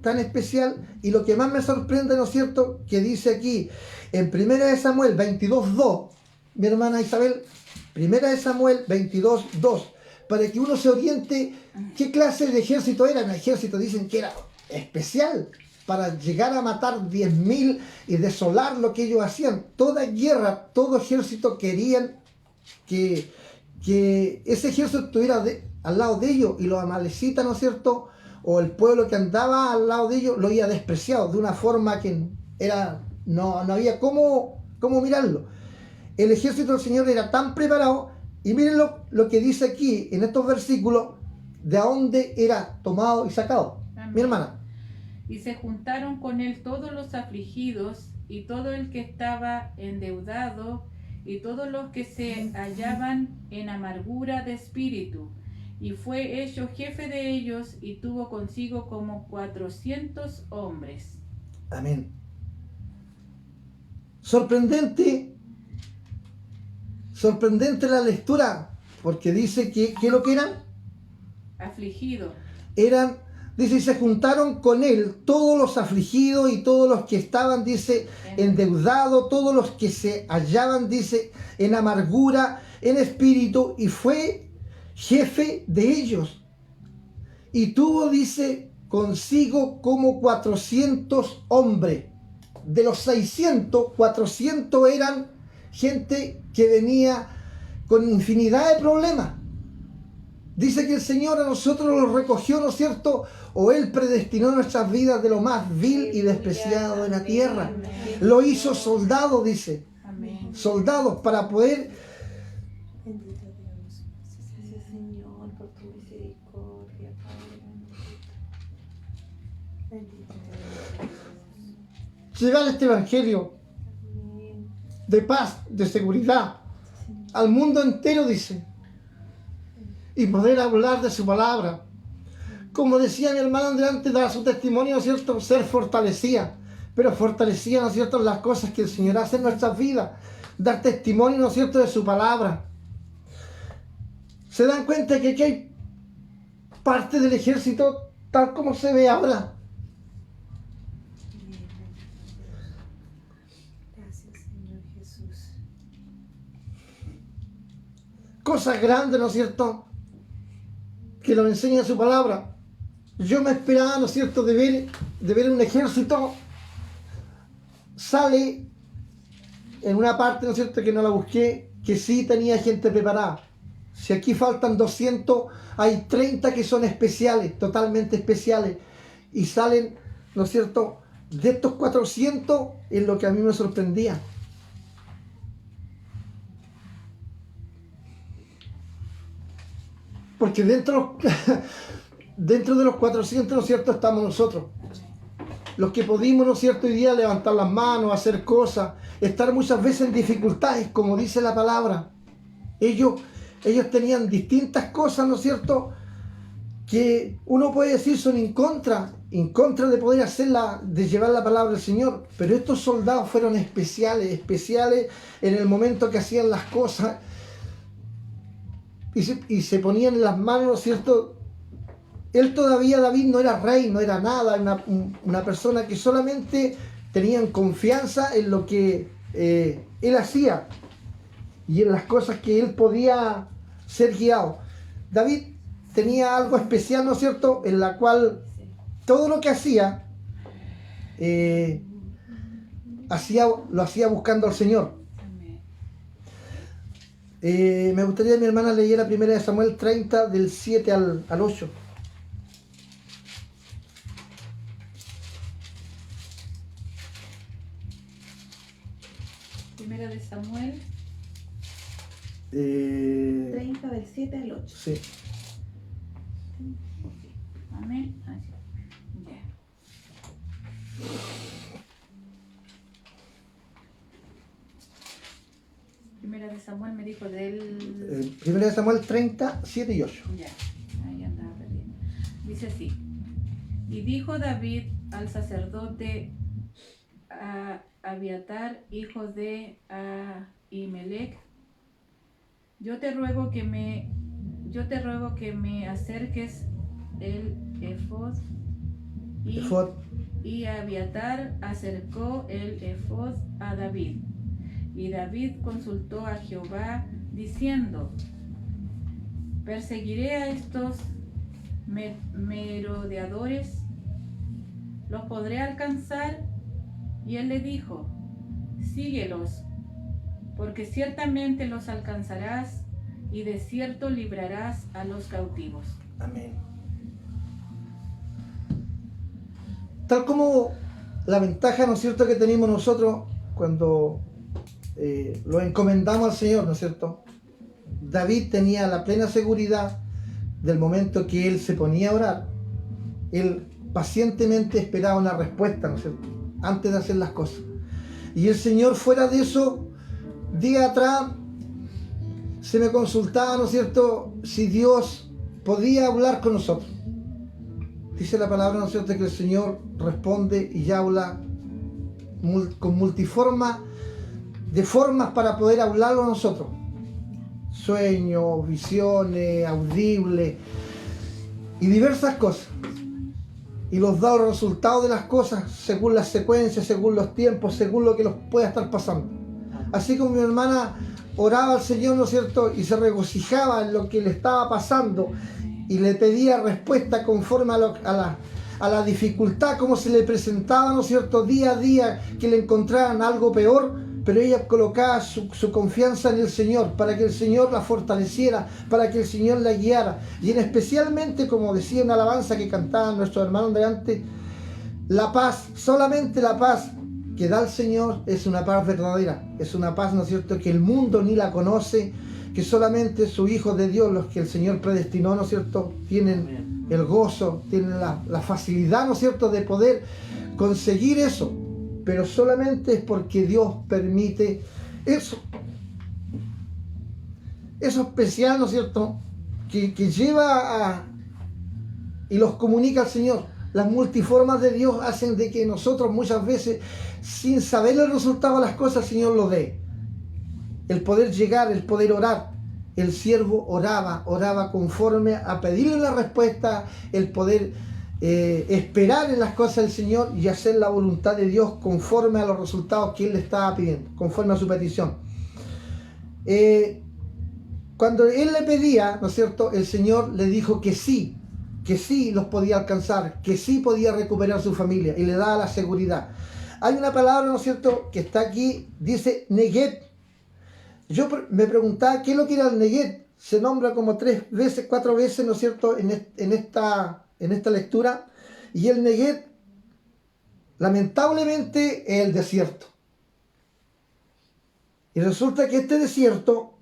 y lo que más me sorprende, ¿no es cierto?, que dice aquí, en 1 de Samuel 22:2, mi hermana Isabel, 1 de Samuel 22:2, para que uno se oriente qué clase de ejército era. El ejército dicen que era especial, para llegar a matar 10.000 y desolar lo que ellos hacían. Toda guerra, todo ejército querían que ese ejército estuviera al lado de ellos, y los amalecitas, ¿no es cierto?, o el pueblo que andaba al lado de ellos, lo había despreciado de una forma que no había cómo mirarlo. El ejército del Señor era tan preparado, y miren lo que dice aquí en estos versículos, de dónde era tomado y sacado. Amén. Mi hermana. Y se juntaron con él todos los afligidos, y todo el que estaba endeudado, y todos los que se hallaban en amargura de espíritu. Y fue hecho jefe de ellos, y tuvo consigo como 400 hombres. Amén. Sorprendente la lectura, porque dice que ¿qué es lo que eran? Afligido. Dice, y se juntaron con él todos los afligidos y todos los que estaban, dice, endeudados, todos los que se hallaban, dice, en amargura, en espíritu, y fue jefe de ellos. Y tuvo, dice, consigo como 400 hombres. De los 600, 400 eran gente que venía con infinidad de problemas. Dice que el Señor a nosotros los recogió, ¿no es cierto?, o Él predestinó nuestras vidas de lo más vil y despreciado de la tierra. lo hizo soldado, dice. Amén. Soldados para poder Bendito Dios. Gracias, Señor, por tu misericordia, Padre. Bendito Dios. llevar este evangelio Amén. de paz, de seguridad al mundo entero, dice, y poder hablar de su palabra. Como decía mi hermana Andrea antes, dar su testimonio, ¿no es cierto?, ser fortalecida, pero fortalecida, ¿no es cierto?, las cosas que el Señor hace en nuestras vidas, dar testimonio, ¿no es cierto?, de su palabra. Se dan cuenta que aquí hay parte del ejército tal como se ve ahora. Gracias, Señor Jesús. Cosas grandes, ¿no es cierto?, que nos enseña su palabra. Yo me esperaba, ¿no es cierto?, de ver un ejército. Sale en una parte, ¿no es cierto?, que no la busqué, que sí tenía gente preparada. Si aquí faltan 200, hay 30 que son especiales, totalmente especiales. Y salen, ¿no es cierto?, de estos 400 es lo que a mí me sorprendía. Porque dentro de los 400, ¿no es cierto?, estamos nosotros. Los que pudimos, ¿no es cierto?, hoy día levantar las manos, hacer cosas, estar muchas veces en dificultades, como dice la palabra. Ellos tenían distintas cosas, ¿no es cierto?, que uno puede decir son en contra de poder de llevar la palabra del Señor. Pero estos soldados fueron especiales en el momento que hacían las cosas. Y se ponían en las manos, ¿no es cierto? David no era rey, no era nada, una persona que solamente tenían confianza en lo que él hacía y en las cosas que él podía ser guiado. David tenía algo especial, ¿no es cierto?, en la cual todo lo que hacía, lo hacía buscando al Señor. Me gustaría que mi hermana leyera 1 Samuel 30 del 7 al 8. Primera de Samuel. 30 del 7 al 8. Sí. Amén. Así. Ya. Primera de Samuel me dijo del... 1 Samuel 30, 7 y 8. Ya, ahí andaba perdiendo. Dice así. Y dijo David al sacerdote Abiatar, hijo de Ahimelech, yo te ruego que me acerques el efod. Y Abiatar acercó el efod a David. Y David consultó a Jehová diciendo, ¿perseguiré a estos merodeadores? ¿Los podré alcanzar? Y él le dijo, síguelos, porque ciertamente los alcanzarás y de cierto librarás a los cautivos. Amén. Tal como la ventaja, ¿no es cierto?, que tenemos nosotros cuando lo encomendamos al Señor, ¿no es cierto? David tenía la plena seguridad del momento que él se ponía a orar. Él pacientemente esperaba una respuesta, ¿no es cierto?, antes de hacer las cosas. Y el Señor, fuera de eso, día atrás se me consultaba, ¿no es cierto?, si Dios podía hablar con nosotros. Dice la palabra, ¿no es cierto?, que el Señor responde y habla con multiforma de formas para poder hablarlo a nosotros. Sueños, visiones, audibles y diversas cosas. Y los da los resultados de las cosas según las secuencias, según los tiempos, según lo que nos pueda estar pasando. Así como mi hermana oraba al Señor, ¿no es cierto?, y se regocijaba en lo que le estaba pasando y le pedía respuesta conforme a la dificultad, como se le presentaba, ¿no es cierto?, día a día, que le encontraran algo peor, pero ella colocaba su confianza en el Señor, para que el Señor la fortaleciera, para que el Señor la guiara. Y en especialmente, como decía una alabanza que cantaban nuestros hermanos de antes, la paz, solamente la paz que da el Señor es una paz verdadera, es una paz, ¿no es cierto?, que el mundo ni la conoce, que solamente sus hijos de Dios, los que el Señor predestinó, ¿no es cierto?, tienen el gozo, tienen la facilidad, ¿no es cierto?, de poder conseguir eso, pero solamente es porque Dios permite eso. Eso especial, ¿no es cierto?, que lleva y los comunica al Señor. Las multiformas de Dios hacen de que nosotros muchas veces, sin saber el resultado de las cosas, el Señor lo dé. El poder llegar, el poder orar. El siervo oraba conforme a pedirle la respuesta, el poder esperar en las cosas del Señor y hacer la voluntad de Dios conforme a los resultados que Él le estaba pidiendo, conforme a su petición. Cuando Él le pedía, ¿no es cierto?, el Señor le dijo que sí los podía alcanzar, que sí podía recuperar su familia y le daba la seguridad. Hay una palabra, ¿no es cierto?, que está aquí, dice Neguet. Yo me preguntaba qué es lo que era el Neguet. Se nombra como 4 veces, ¿no es cierto?, en esta lectura. Y el Neguet, lamentablemente, es el desierto. Y resulta que este desierto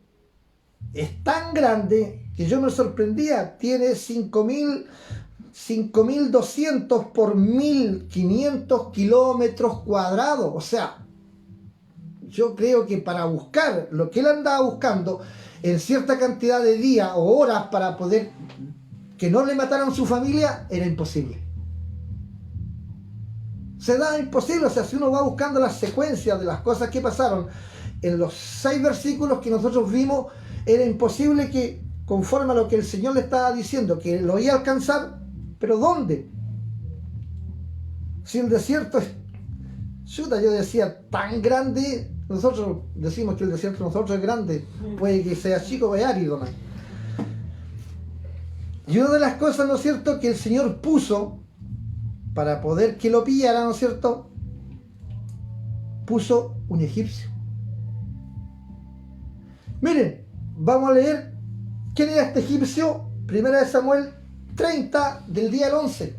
es tan grande que yo me sorprendía. Tiene 5.200 por 1.500 kilómetros cuadrados. O sea, yo creo que para buscar lo que él andaba buscando en cierta cantidad de días o horas para poder que no le mataran su familia, era imposible. Se da imposible. O sea, si uno va buscando las secuencias de las cosas que pasaron en los 6 versículos que nosotros vimos, era imposible que, conforme a lo que el Señor le estaba diciendo, que lo iba a alcanzar, pero ¿dónde? Si el desierto es, yo decía, tan grande. Nosotros decimos que el desierto de nosotros es grande, puede que sea chico o árido, ¿no? Y una de las cosas, ¿no es cierto?, que el Señor puso para poder que lo pillara, ¿no es cierto?, puso un egipcio. Miren, vamos a leer quién era este egipcio. 1 Samuel 30, del día al 11.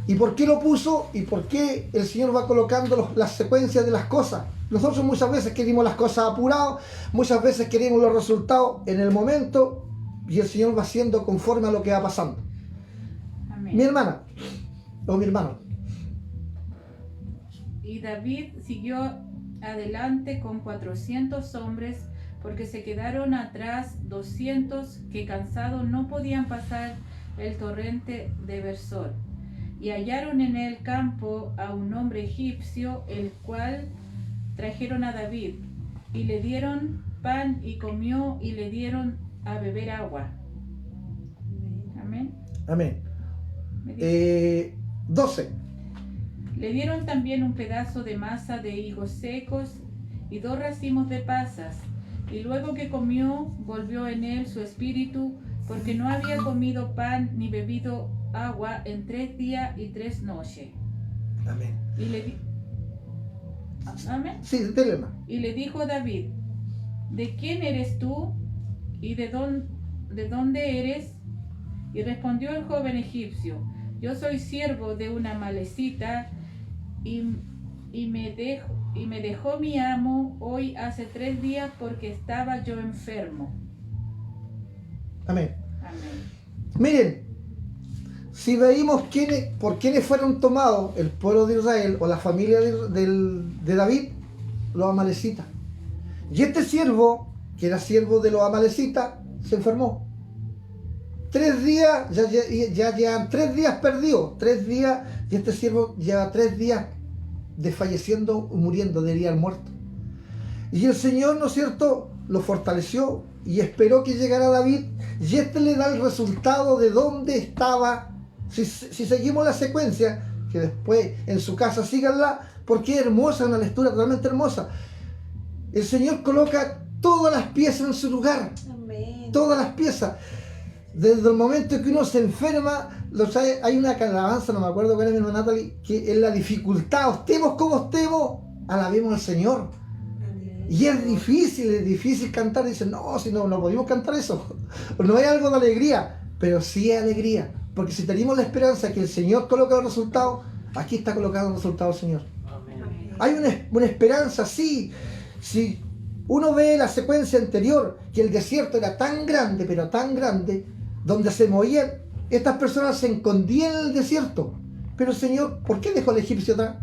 ¿Y por qué lo puso? ¿Y por qué el Señor va colocando las secuencias de las cosas? Nosotros muchas veces queremos las cosas apuradas, muchas veces queremos los resultados en el momento, y el Señor va haciendo conforme a lo que va pasando. Amén. Mi hermana, o mi hermano. Y David siguió adelante con 400 hombres, porque se quedaron atrás 200 que cansados no podían pasar el torrente de Besor. Y hallaron en el campo a un hombre egipcio, el cual trajeron a David, y le dieron pan y comió, y le dieron a beber agua. Amén. Amén. 12. Le dieron también un pedazo de masa de higos secos y 2 racimos de pasas. Y luego que comió, volvió en él su espíritu, porque no había comido pan ni bebido agua en 3 días y 3 noches. Amén. Amén. Sí, dile. Y le dijo David: ¿de quién eres tú? ¿Y de dónde eres? Y respondió el joven egipcio: yo soy siervo de una amalecita, y me dejó mi amo hoy hace 3 días porque estaba yo enfermo. Amén. Amén. Miren, si veíamos por quiénes fueron tomados el pueblo de Israel o la familia de David, los amalecitas. Y este siervo, que era siervo de los amalecitas, se enfermó. 3 días, ya llevan 3 días perdidos, 3 días, y este siervo lleva 3 días desfalleciendo, muriendo, diría el muerto. Y el Señor, ¿no es cierto?, lo fortaleció y esperó que llegara David, y este le da el resultado de dónde estaba. Si seguimos la secuencia, que después en su casa síganla, porque es hermosa, una lectura realmente hermosa. El Señor coloca todas las piezas en su lugar. Amén. Todas las piezas. Desde el momento que uno se enferma, hay una alabanza, no me acuerdo cuál es, mi hermana Natalie, que en la dificultad, estemos como estemos, alabemos al Señor. Amén. Y es difícil cantar. Dicen, no, si no podemos cantar eso. No hay algo de alegría, pero sí hay alegría. Porque si tenemos la esperanza que el Señor coloca los resultados, aquí está colocado el resultado, Señor. Hay una esperanza, sí. Si uno ve la secuencia anterior, que el desierto era tan grande, pero tan grande, donde se movían, estas personas se escondían en el desierto. Pero Señor, ¿por qué dejó al egipcio atrás?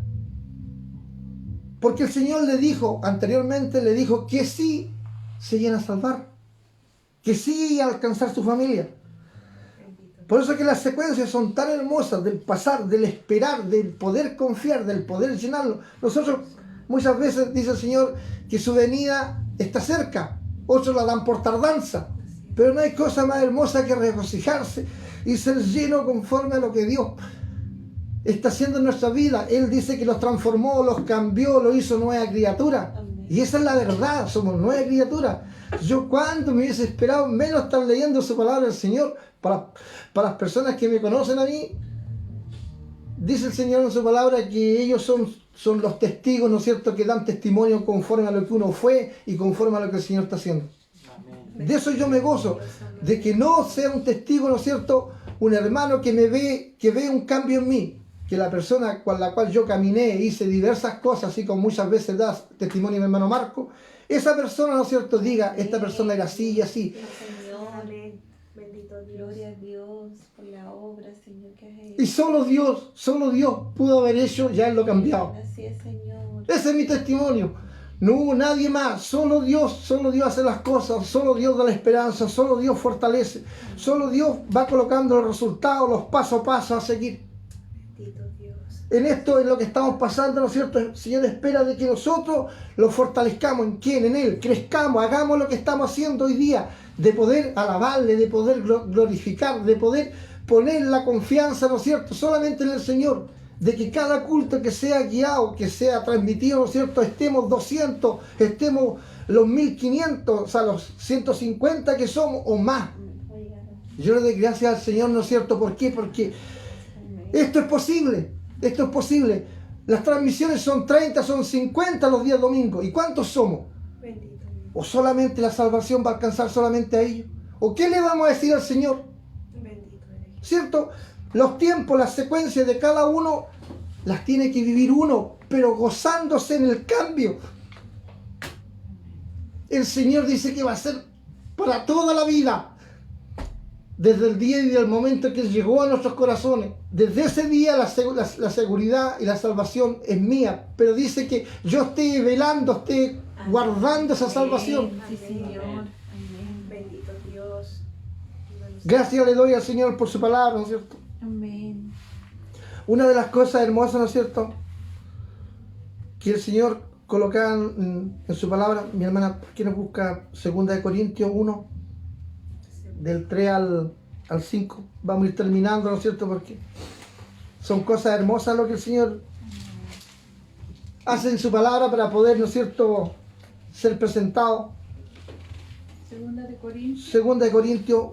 Porque el Señor le dijo, anteriormente le dijo que sí se iban a salvar, que sí iba a alcanzar su familia. Por eso que las secuencias son tan hermosas, del pasar, del esperar, del poder confiar, del poder llenarlo. Nosotros muchas veces dice el Señor que su venida está cerca, otros la dan por tardanza, pero no hay cosa más hermosa que regocijarse y ser lleno conforme a lo que Dios está haciendo en nuestra vida. Él dice que los transformó, los cambió, los hizo nueva criatura. Y esa es la verdad, somos nueva criatura. Yo cuánto me hubiese esperado menos estar leyendo su palabra del Señor. Para las personas que me conocen a mí, dice el Señor en su palabra que ellos son los testigos, ¿no es cierto?, que dan testimonio conforme a lo que uno fue y conforme a lo que el Señor está haciendo. De eso yo me gozo, de que no sea un testigo, ¿no es cierto?, un hermano que me ve, que ve un cambio en mí, que la persona con la cual yo caminé, hice diversas cosas, así como muchas veces da testimonio mi hermano Marco, esa persona, ¿no es cierto?, diga, esta persona era así y así. Amén. Bendito Dios. Gloria a Dios por la obra, Señor, que has hecho. Y solo Dios pudo haber hecho ya en lo cambiado. Así es, Señor. Ese es mi testimonio. No hubo nadie más, solo Dios hace las cosas, solo Dios da la esperanza, solo Dios fortalece, solo Dios va colocando los resultados, los paso a paso a seguir. Bendito Dios. En esto es lo que estamos pasando, ¿no es cierto? El Señor espera de que nosotros lo fortalezcamos. ¿En quién? En Él. Crezcamos, hagamos lo que estamos haciendo hoy día, de poder alabarle, de poder glorificar, de poder poner la confianza, ¿no es cierto?, solamente en el Señor. De que cada culto que sea guiado, que sea transmitido, ¿no es cierto?, estemos 200, estemos los 1500, o sea, los 150 que somos o más. Yo le doy gracias al Señor, ¿no es cierto? ¿Por qué? Porque esto es posible, esto es posible. Las transmisiones son 30, son 50 los días domingos. ¿Y cuántos somos? ¿O solamente la salvación va a alcanzar solamente a ellos? ¿O qué le vamos a decir al Señor? ¿Cierto? Los tiempos, las secuencias de cada uno las tiene que vivir uno, pero gozándose en el cambio. El Señor dice que va a ser para toda la vida. Desde el día y del momento que llegó a nuestros corazones. Desde ese día la seguridad y la salvación es mía. Pero dice que yo esté velando, esté guardando esa salvación. Sí, Señor. Amén. Bendito Dios. Gracias le doy al Señor por su palabra, ¿no es cierto? Amén. Una de las cosas hermosas, ¿no es cierto?, que el Señor colocaba en su palabra, mi hermana, ¿por qué nos busca 2 Corintios 1, del 3 al 5? Vamos a ir terminando, ¿no es cierto?, porque son cosas hermosas lo que el Señor hace en su palabra para poder, ¿no es cierto?, ser presentado. 2 Corintios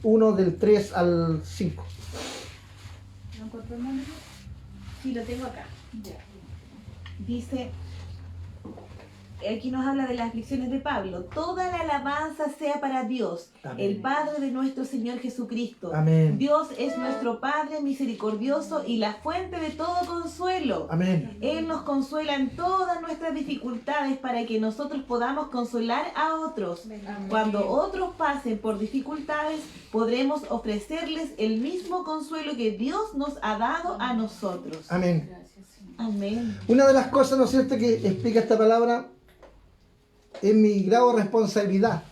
1, del 3 al 5. ¿Lo encontró, hermano? Sí, lo tengo acá. Dice, aquí nos habla de las aflicciones de Pablo. Toda la alabanza sea para Dios, Amén. el Padre de nuestro Señor Jesucristo. Amén. Dios es nuestro Padre misericordioso y la fuente de todo consuelo. Amén. Él nos consuela en todas nuestras dificultades para que nosotros podamos consolar a otros. Cuando otros pasen por dificultades, podremos ofrecerles el mismo consuelo que Dios nos ha dado a nosotros. Amén. Amén. Una de las cosas, ¿no es cierto?, que explica esta palabra es mi grado de responsabilidad.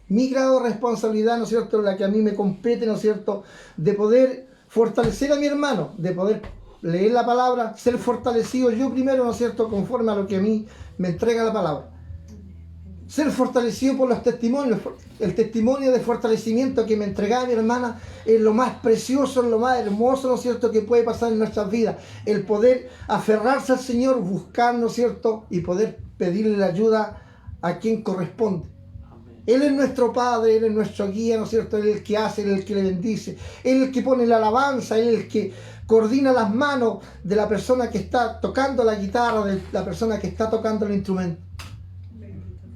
Mi grado de responsabilidad, ¿no es cierto?, la que a mí me compete, ¿no es cierto?, de poder fortalecer a mi hermano, de poder leer la palabra, ser fortalecido yo primero, ¿no es cierto?, conforme a lo que a mí me entrega la palabra. Ser fortalecido por los testimonios, el testimonio de fortalecimiento que me entregaba mi hermana es lo más precioso, lo más hermoso, ¿no es cierto?, que puede pasar en nuestras vidas. El poder aferrarse al Señor, buscar, ¿no es cierto?, y poder pedirle la ayuda a quien corresponde. Él es nuestro Padre, Él es nuestro guía, ¿no es cierto?, Él es el que hace, Él es el que le bendice, Él es el que pone la alabanza, Él es el que coordina las manos de la persona que está tocando la guitarra, de la persona que está tocando el instrumento.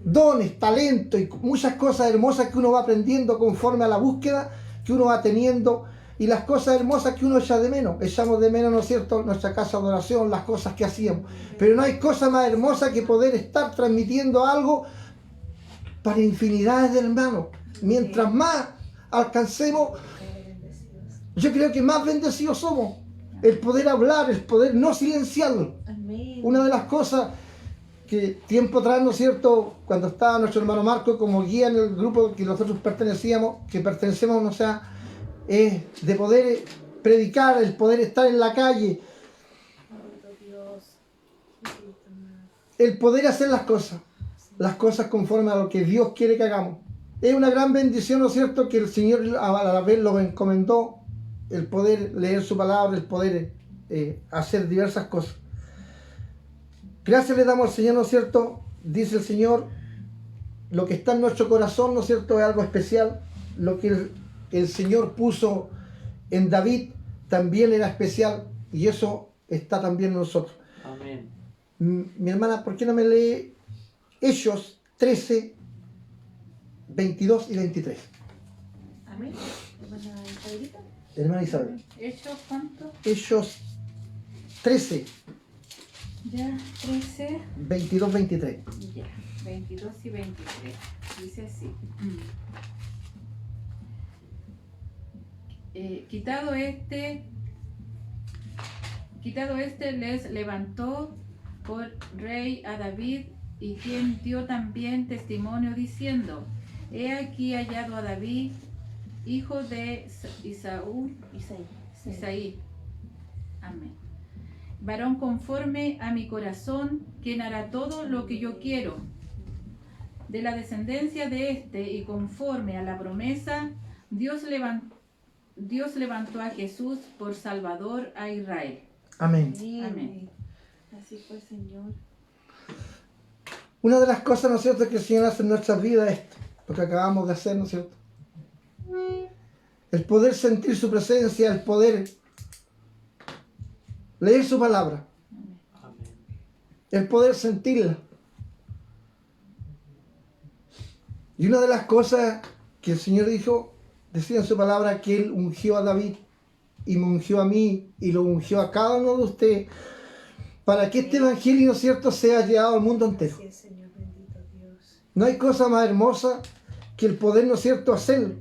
Dones, talento y muchas cosas hermosas que uno va aprendiendo conforme a la búsqueda que uno va teniendo y las cosas hermosas que uno echa de menos. Echamos de menos, ¿no es cierto?, nuestra casa de oración, las cosas que hacíamos. Pero no hay cosa más hermosa que poder estar transmitiendo algo para infinidades de hermanos. Mientras más alcancemos, yo creo que más bendecidos somos. El poder hablar, el poder no silenciarlo. Amén. Una de las cosas que tiempo atrás, ¿no es cierto?, cuando estaba nuestro hermano Marco como guía en el grupo que nosotros pertenecemos, o sea, es de poder predicar, el poder estar en la calle, el poder hacer las cosas conforme a lo que Dios quiere que hagamos. Es una gran bendición, ¿no es cierto?, que el Señor a la vez lo encomendó, el poder leer su palabra, el poder hacer diversas cosas. Gracias le damos al Señor, ¿no es cierto? Dice el Señor, lo que está en nuestro corazón, ¿no es cierto?, es algo especial. Lo que el Señor puso en David también era especial, y eso está también en nosotros. Amén. Mi hermana, ¿por qué no me lee Hechos 13, 22 y 23? Amén. Hermana Isabelita. Hermana Isabel. ¿Hechos cuánto? Hechos 13, Ya, 13. 22, 23. Ya, 22 y 23. Dice así. Quitado este, les levantó por rey a David, y quien dio también testimonio diciendo: he aquí hallado a David, hijo de Isaí. Amén. Varón conforme a mi corazón, quien hará todo lo que yo quiero. De la descendencia de este, y conforme a la promesa, Dios levantó a Jesús por Salvador a Israel. Amén. Amén. Así fue, Señor. Una de las cosas, ¿no es cierto?, que el Señor hace en nuestras vidas es esto, lo que acabamos de hacer, ¿no es cierto? El poder sentir su presencia, el poder leer su palabra, Amén. el poder sentirla. Y una de las cosas que el Señor decía en su palabra, que Él ungió a David y me ungió a mí y lo ungió a cada uno de ustedes para que este evangelio, ¿no es cierto?, sea llevado al mundo entero. Gracias, Señor, bendito Dios. No hay cosa más hermosa que el poder, ¿no es cierto?, hacerlo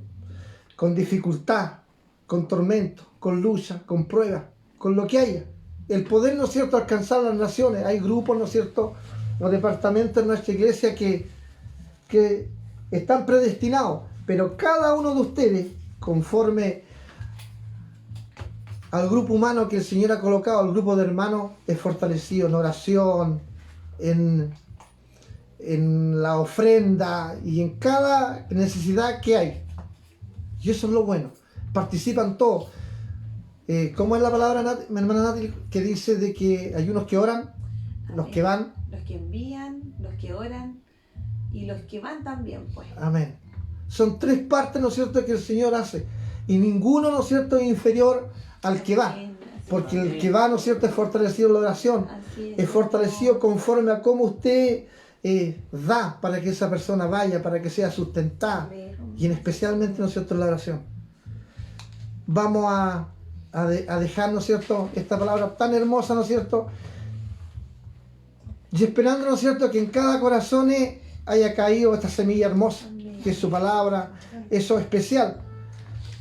con dificultad, con tormento, con lucha, con prueba, con lo que haya. El poder, ¿no es cierto?, alcanzar las naciones. Hay grupos, ¿no es cierto?, o departamentos en nuestra iglesia que están predestinados, pero cada uno de ustedes, conforme al grupo humano que el Señor ha colocado, al grupo de hermanos, es fortalecido en oración, en la ofrenda y en cada necesidad que hay. Y eso es lo bueno. Participan todos. ¿Cómo es la palabra, mi hermana Nati, que dice de que hay unos que oran, los que van? Los que envían, los que oran y los que van también, pues. Amén. Son tres partes, ¿no es cierto?, que el Señor hace. Y ninguno, ¿no es cierto?, es inferior al que va. Amén. Porque el que va, ¿no es cierto?, es fortalecido en la oración. Así Es fortalecido conforme a cómo usted da para que esa persona vaya, para que sea sustentada. Y especialmente, ¿no es cierto?, en la oración. Vamos a dejar, ¿no es cierto?, esta palabra tan hermosa, ¿no es cierto?, y esperando, ¿no es cierto?, que en cada corazón haya caído esta semilla hermosa, que es su palabra, eso especial.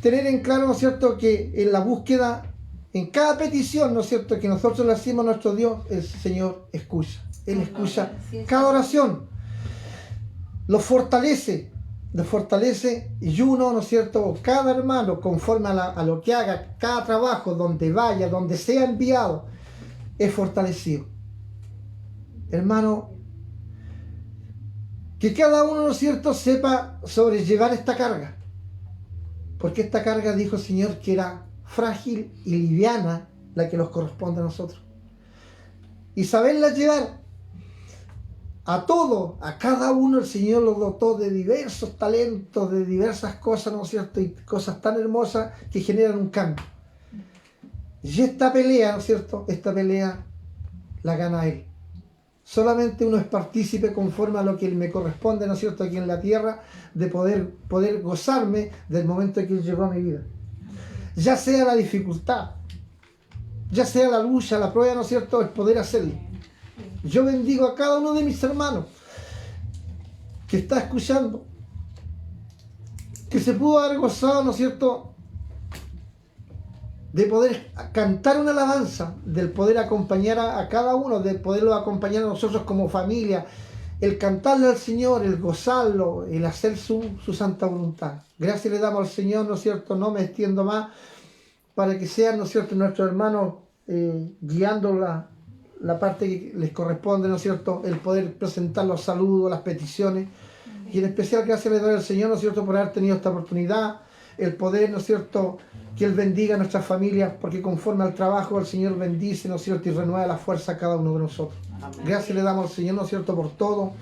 Tener en claro, ¿no es cierto?, que en la búsqueda, en cada petición, ¿no es cierto?, que nosotros le hacemos a nuestro Dios, el Señor escucha. Él escucha cada oración, lo fortalece, y uno, ¿no es cierto?, cada hermano, conforme a lo que haga, cada trabajo, donde vaya, donde sea enviado, es fortalecido. Hermano, que cada uno, ¿no es cierto?, sepa sobrellevar esta carga, porque esta carga, dijo el Señor, que era frágil y liviana, la que nos corresponde a nosotros, y saberla llevar. A todo, a cada uno el Señor lo dotó de diversos talentos, de diversas cosas, ¿no es cierto?, y cosas tan hermosas que generan un cambio. Y esta pelea, ¿no es cierto?, esta pelea la gana Él. Solamente uno es partícipe conforme a lo que me corresponde, ¿no es cierto?, aquí en la tierra, de poder gozarme del momento que Él llegó a mi vida. ya sea la dificultad, ya sea la lucha, la prueba, ¿no es cierto?, el poder hacerlo. Yo bendigo a cada uno de mis hermanos que está escuchando, que se pudo haber gozado, ¿no es cierto?, de poder cantar una alabanza, del poder acompañar a cada uno, de poderlo acompañar a nosotros como familia, el cantarle al Señor, el gozarlo, el hacer su santa voluntad. Gracias le damos al Señor, ¿no es cierto?, no me extiendo más, para que sean, ¿no es cierto?, nuestros hermanos guiando la parte que les corresponde, ¿no es cierto?, el poder presentar los saludos, las peticiones, y en especial gracias le doy al Señor, ¿no es cierto?, por haber tenido esta oportunidad, el poder, ¿no es cierto?, que Él bendiga a nuestras familias, porque conforme al trabajo el Señor bendice, ¿no es cierto?, y renueva la fuerza a cada uno de nosotros. Amén. Gracias le damos al Señor, ¿no es cierto?, por todo.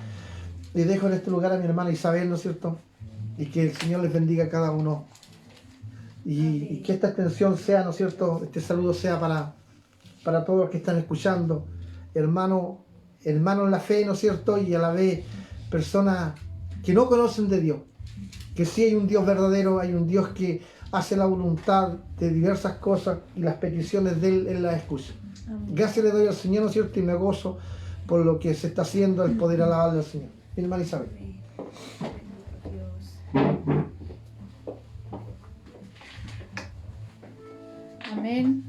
Le dejo en este lugar a mi hermana Isabel, ¿no es cierto?, y que el Señor les bendiga a cada uno. Y que esta extensión sea, ¿no es cierto?, este saludo sea para todos los que están escuchando, hermanos en la fe, ¿no es cierto?, y a la vez personas que no conocen de Dios, que sí hay un Dios verdadero, hay un Dios que hace la voluntad de diversas cosas y las peticiones de Él las escucha. Gracias le doy al Señor, ¿no es cierto?, y me gozo por lo que se está haciendo, el poder alabarle al Señor. Mi hermana Isabel. Amén.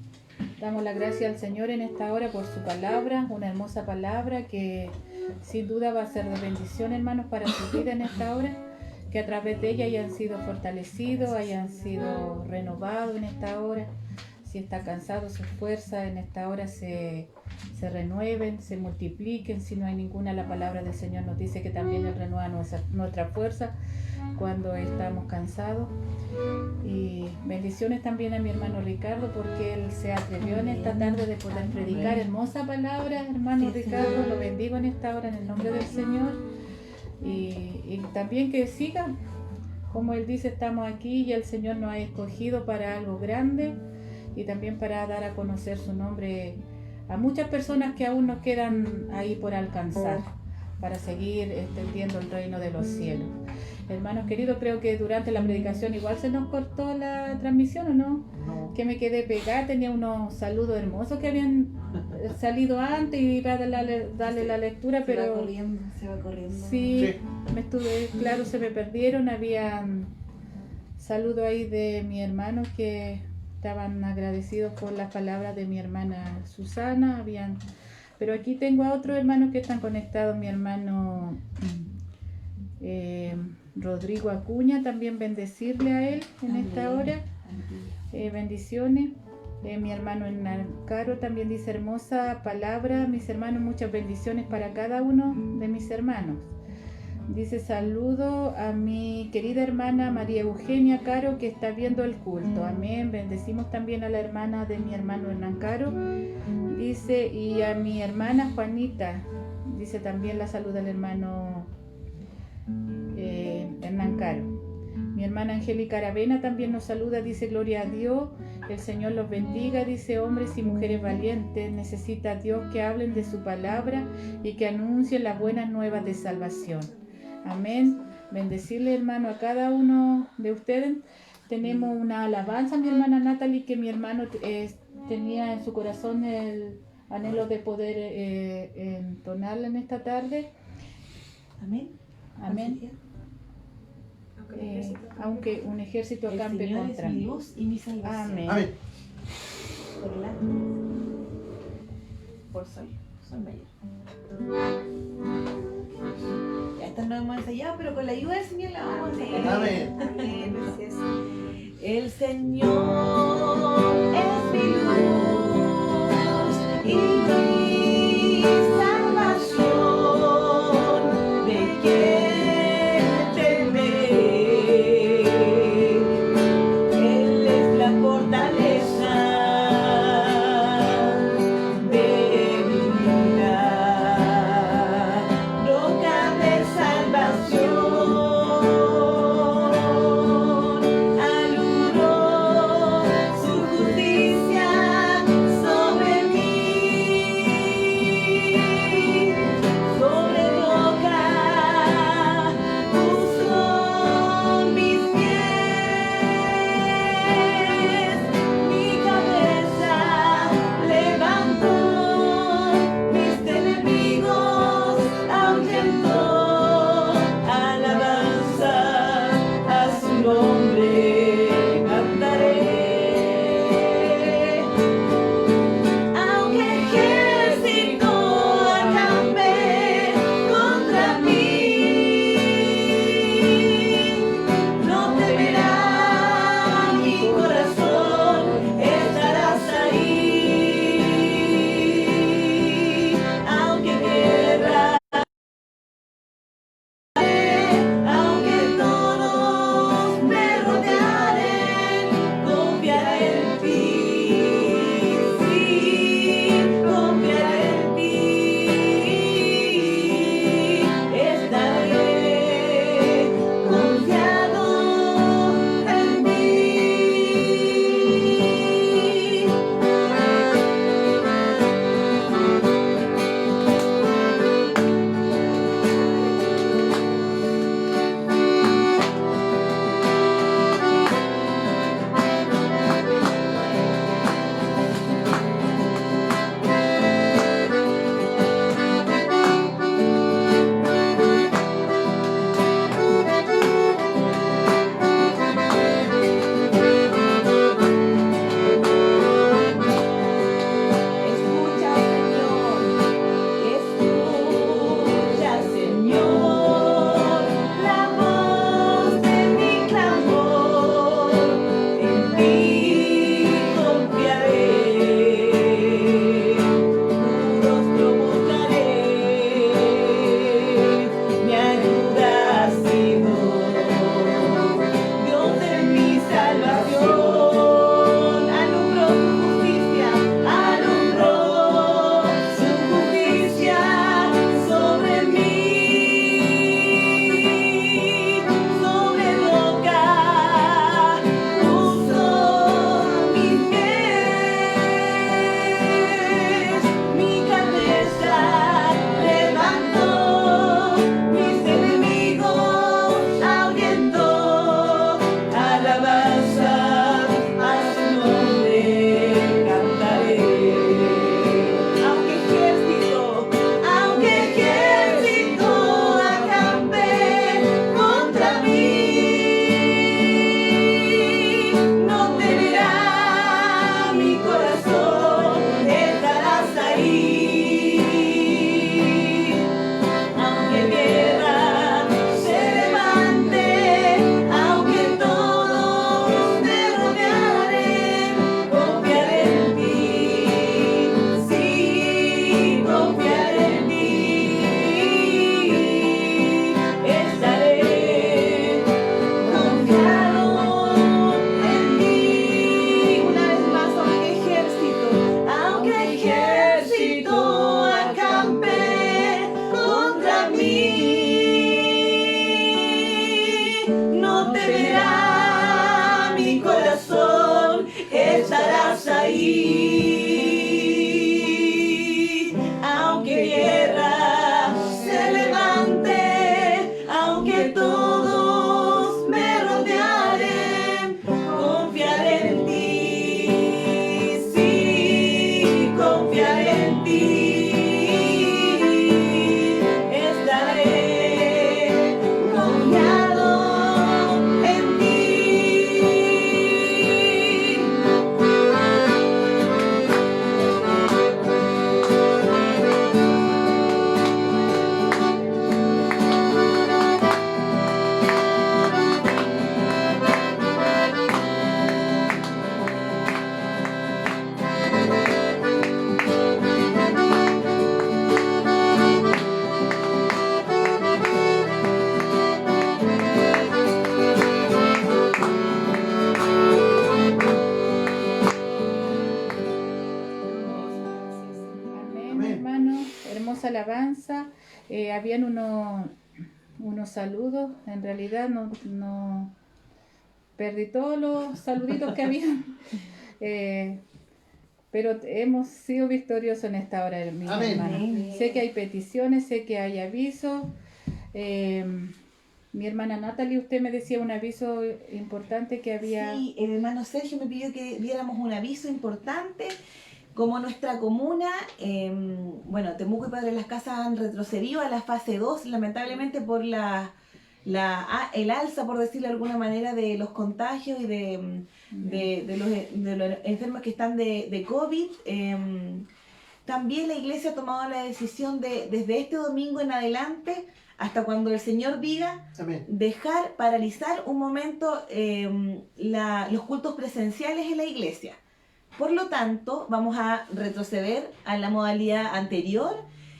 Damos la gracia al Señor en esta hora por su palabra, una hermosa palabra que sin duda va a ser de bendición, hermanos, para su vida en esta hora, que a través de ella hayan sido fortalecidos, hayan sido renovados en esta hora. Si está cansado, sus fuerzas en esta hora se renueven, se multipliquen. Si no hay ninguna, la palabra del Señor nos dice que también Él renueva nuestra fuerza cuando estamos cansados. Y bendiciones también a mi hermano Ricardo, porque él se atrevió en esta tarde de poder predicar hermosa palabra. Hermano Ricardo, lo bendigo en esta hora en el nombre del Señor. Y también que siga, como él dice, estamos aquí y el Señor nos ha escogido para algo grande y también para dar a conocer su nombre a muchas personas que aún nos quedan ahí por alcanzar, para seguir extendiendo el reino de los cielos. Hermanos queridos, creo que durante la predicación igual se nos cortó la transmisión, ¿o no? No. Que me quedé pegada, tenía unos saludos hermosos que habían salido antes y iba a darle la lectura, pero... Se va corriendo. Sí, claro, se me perdieron, había saludos ahí de mi hermano que estaban agradecidos por las palabras de mi hermana Susana, pero aquí tengo a otros hermanos que están conectados, mi hermano Rodrigo Acuña, también bendecirle a él en esta hora, bendiciones. Mi hermano Hernán Caro también dice hermosa palabra, mis hermanos, muchas bendiciones para cada uno de mis hermanos. Dice saludo a mi querida hermana María Eugenia Caro que está viendo el culto, amén. Bendecimos también a la hermana de mi hermano Hernán Caro, dice, y a mi hermana Juanita, dice también la saluda al hermano Hernán Caro. Mi hermana Angélica Aravena también nos saluda, dice gloria a Dios, el Señor los bendiga, dice hombres y mujeres valientes, necesita Dios que hablen de su palabra y que anuncien las buenas nuevas de salvación. Amén. Bendecirle, hermano, a cada uno de ustedes. Tenemos una alabanza, mi hermana Natalie, que mi hermano tenía en su corazón el anhelo de poder entonarla en esta tarde. Amén. Amén. Aunque un ejército acampe contra mí. Mi luz y mi salvación. Amén. Amén. Por soy mayor. Ya esta no hemos ensayado, pero con la ayuda del Señor la vamos a ensayar. Amén. Amén. El Señor es mi luz y mi salvación. ¿De quién temer? Él es la fortaleza de mi vida, roca de salvación. Alumbró su justicia sobre mí. sí. Aunque guerra se levante, aunque todos me rodearen, confiaré en ti, sí, confiaré en ti. Estaré confiado en ti. Amén, hermano. Hermosa alabanza. Habían unos saludos. En realidad no perdí todos los saluditos que habían. Pero hemos sido victoriosos en esta hora, mis Amén. hermanos. Sé que hay peticiones, sé que hay avisos. Mi hermana Natalie, usted me decía un aviso importante que había. Sí, el hermano Sergio me pidió que diéramos un aviso importante. Como nuestra comuna, Temuco y Padre Las Casas han retrocedido a la fase 2, lamentablemente por el alza, por decirlo de alguna manera, de los contagios y de los enfermos que están de COVID. También la iglesia ha tomado la decisión de, desde este domingo en adelante, hasta cuando el Señor diga, Amén. dejar, paralizar un momento los cultos presenciales en la iglesia. Por lo tanto, vamos a retroceder a la modalidad anterior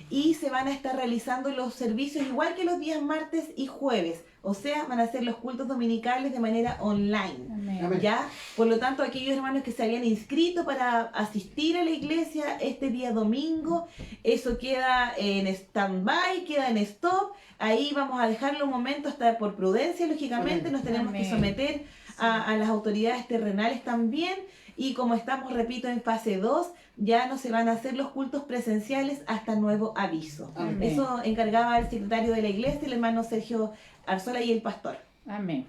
y se van a estar realizando los servicios igual que los días martes y jueves. O sea, van a ser los cultos dominicales de manera online. Amén. Amén. ¿Ya? Por lo tanto, aquellos hermanos que se habían inscrito para asistir a la iglesia este día domingo, eso queda en stand-by, queda en stop. Ahí vamos a dejarlo un momento hasta por prudencia, lógicamente. Amén. Nos tenemos Amén. que someter a las autoridades terrenales también. Y como estamos, repito, en fase 2, ya no se van a hacer los cultos presenciales hasta nuevo aviso. Amén. Eso encargaba el secretario de la iglesia, el hermano Sergio Arzola y el pastor. Amén.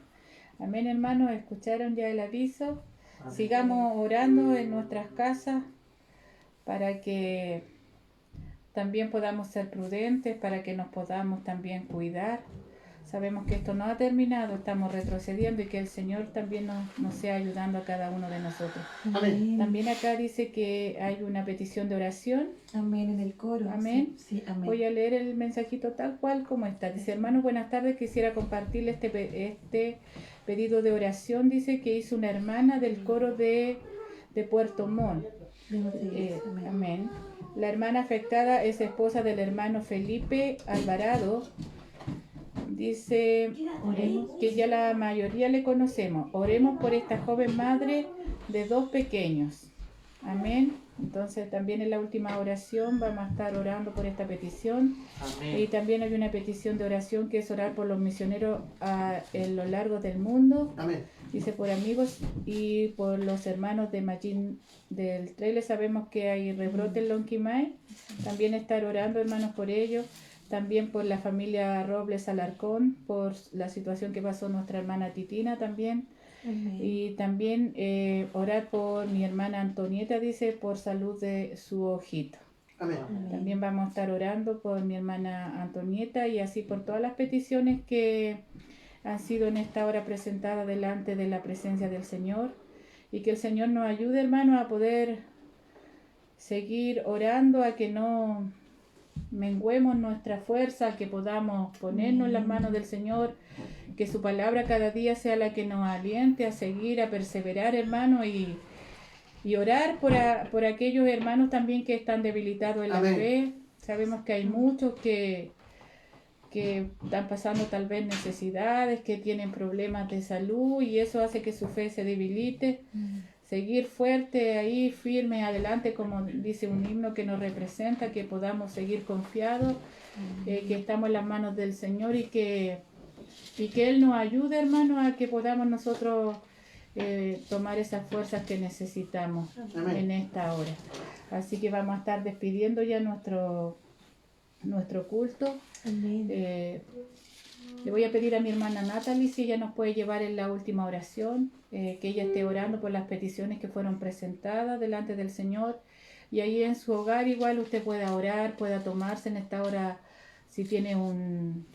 Amén, hermanos. Escucharon ya el aviso. Sigamos orando en nuestras casas para que también podamos ser prudentes, para que nos podamos también cuidar. Sabemos que esto no ha terminado, estamos retrocediendo y que el Señor también nos sea ayudando a cada uno de nosotros. Amén. También acá dice que hay una petición de oración. Amén en el coro. Amén. Sí, sí, amén. Voy a leer el mensajito tal cual como está. Dice, hermanos, buenas tardes, quisiera compartirle este pedido de oración. Dice que hizo una hermana del coro de Puerto Montt. Amén. Amén. La hermana afectada es esposa del hermano Felipe Alvarado. Dice que ya la mayoría le conocemos. Oremos por esta joven madre de 2 pequeños. Amén. Entonces también en la última oración vamos a estar orando por esta petición. Y también hay una petición de oración que es orar por los misioneros en lo largo del mundo. Amén. Dice por amigos y por los hermanos de Machín del Trailer. Sabemos que hay rebrote en Lonquimay. También estar orando, hermanos, por ellos. También por la familia Robles Alarcón, por la situación que pasó nuestra hermana Titina también. Amén. Y también orar por mi hermana Antonieta, dice, por salud de su ojito. Amén. También vamos a estar orando por mi hermana Antonieta y así por todas las peticiones que han sido en esta hora presentadas delante de la presencia del Señor. Y que el Señor nos ayude, hermano, a poder seguir orando, a que no menguemos nuestra fuerza, que podamos ponernos en las manos del Señor, que su palabra cada día sea la que nos aliente a seguir, a perseverar, hermano, y orar por aquellos hermanos también que están debilitados en la Amén. fe. Sabemos que hay muchos que están pasando tal vez necesidades, que tienen problemas de salud y eso hace que su fe se debilite. Seguir fuerte ahí, firme, adelante, como dice un himno que nos representa, que podamos seguir confiados, que estamos en las manos del Señor y que Él nos ayude, hermano, a que podamos nosotros tomar esas fuerzas que necesitamos Amén. en esta hora. Así que vamos a estar despidiendo ya nuestro culto. Amén. Le voy a pedir a mi hermana Natalie si ella nos puede llevar en la última oración, que ella esté orando por las peticiones que fueron presentadas delante del Señor. Y ahí en su hogar igual usted pueda orar, pueda tomarse en esta hora, si tiene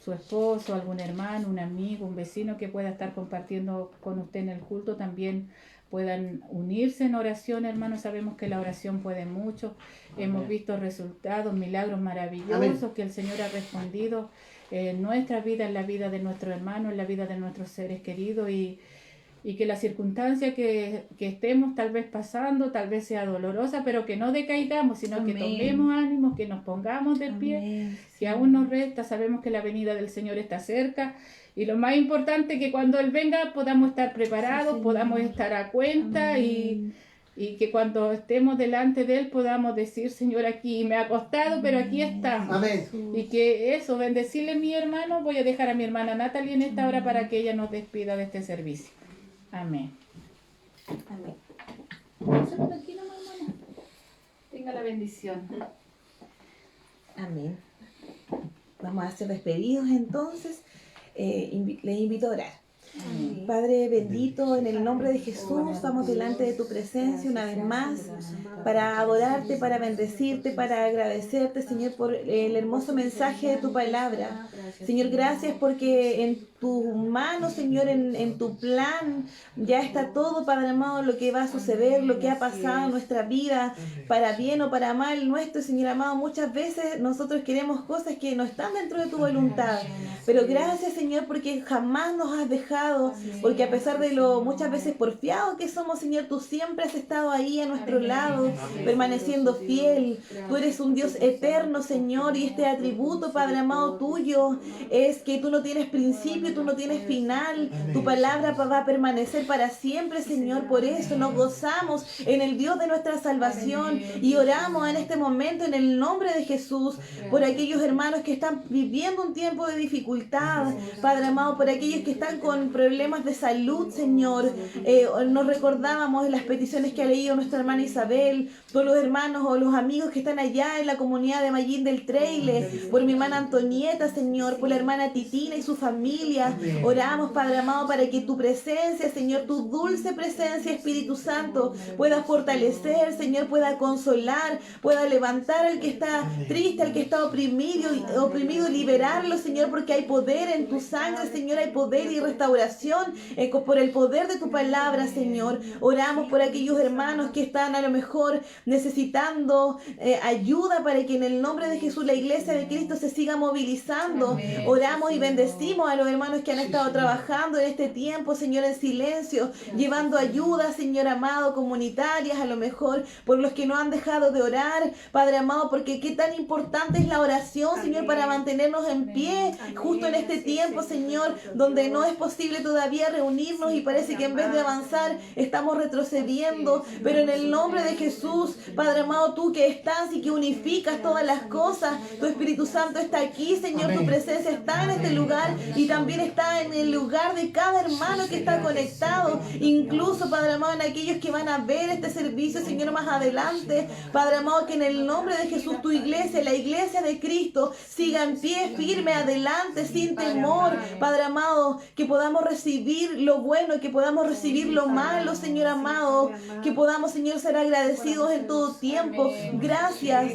su esposo, algún hermano, un amigo, un vecino que pueda estar compartiendo con usted en el culto, también puedan unirse en oración, hermanos. Sabemos que la oración puede mucho. Hemos visto resultados, milagros maravillosos. Amén. Que el Señor ha respondido en nuestra vida, en la vida de nuestros hermanos, en la vida de nuestros seres queridos, y que la circunstancia que estemos tal vez pasando, tal vez sea dolorosa, pero que no decaigamos, sino que Amén. tomemos ánimos, que nos pongamos de pie. Amén. Si aún nos resta, sabemos que la venida del Señor está cerca, y lo más importante que cuando Él venga podamos estar preparados, Sí, podamos Señor. estar a cuenta, y que cuando estemos delante de Él podamos decir: Señor, aquí me ha costado, pero aquí estamos. Amén. Y que eso, bendecirle a mi hermano. Voy a dejar a mi hermana Natalie en esta hora para que ella nos despida de este servicio. Amén. Amén. Solo aquí nomás, hermana. Tenga la bendición. Amén. Vamos a ser despedidos entonces. Les invito a orar. Padre bendito, en el nombre de Jesús, estamos delante de tu presencia una vez más para adorarte, para bendecirte, para agradecerte, Señor, por el hermoso mensaje de tu palabra. Señor, gracias porque en tus manos, Señor, en tu plan ya está todo, Padre amado, lo que va a suceder, lo que ha pasado en nuestra vida, para bien o para mal nuestro, Señor amado. Muchas veces nosotros queremos cosas que no están dentro de tu voluntad, pero gracias, Señor, porque jamás nos has dejado, porque a pesar de lo muchas veces porfiados que somos, Señor, tú siempre has estado ahí a nuestro lado, permaneciendo fiel. Tú eres un Dios eterno, Señor, y este atributo, Padre amado, tuyo es que tú no tienes principio, tú no tienes final. Tu palabra va a permanecer para siempre, Señor. Por eso nos gozamos en el Dios de nuestra salvación y oramos en este momento en el nombre de Jesús por aquellos hermanos que están viviendo un tiempo de dificultad, Padre amado, por aquellos que están con problemas de salud, Señor. Nos recordábamos en las peticiones que ha leído nuestra hermana Isabel, por los hermanos o los amigos que están allá en la comunidad de Mayín del Treile, por mi hermana Antonieta, Señor, por la hermana Titina y su familia. Oramos, Padre amado, para que tu presencia, Señor, tu dulce presencia, Espíritu Santo, pueda fortalecer, Señor, pueda consolar, pueda levantar al que está triste, al que está oprimido, liberarlo, Señor, porque hay poder en tu sangre, Señor, hay poder y restauración por el poder de tu palabra, Señor. Oramos por aquellos hermanos que están a lo mejor necesitando ayuda, para que en el nombre de Jesús la iglesia de Cristo se siga movilizando. Oramos y bendecimos a los hermanos que han estado trabajando en este tiempo, Señor, en silencio, llevando ayuda, Señor amado, comunitarias, a lo mejor por los que no han dejado de orar, Padre amado, porque qué tan importante es la oración, Señor, para mantenernos en pie, justo en este tiempo, Señor, donde no es posible todavía reunirnos y parece que en vez de avanzar estamos retrocediendo, pero en el nombre de Jesús, Padre amado, tú que estás y que unificas todas las cosas, tu Espíritu Santo está aquí, Señor, tu presencia está en este lugar y también está en el lugar de cada hermano que está conectado, incluso, Padre amado, en aquellos que van a ver este servicio, Señor, más adelante, Padre amado, que en el nombre de Jesús tu iglesia, la iglesia de Cristo, siga en pie, firme, adelante, sin temor, Padre amado, que podamos recibir lo bueno, que podamos recibir lo malo, Señor amado, que podamos, Señor, ser agradecidos en todo tiempo. Gracias,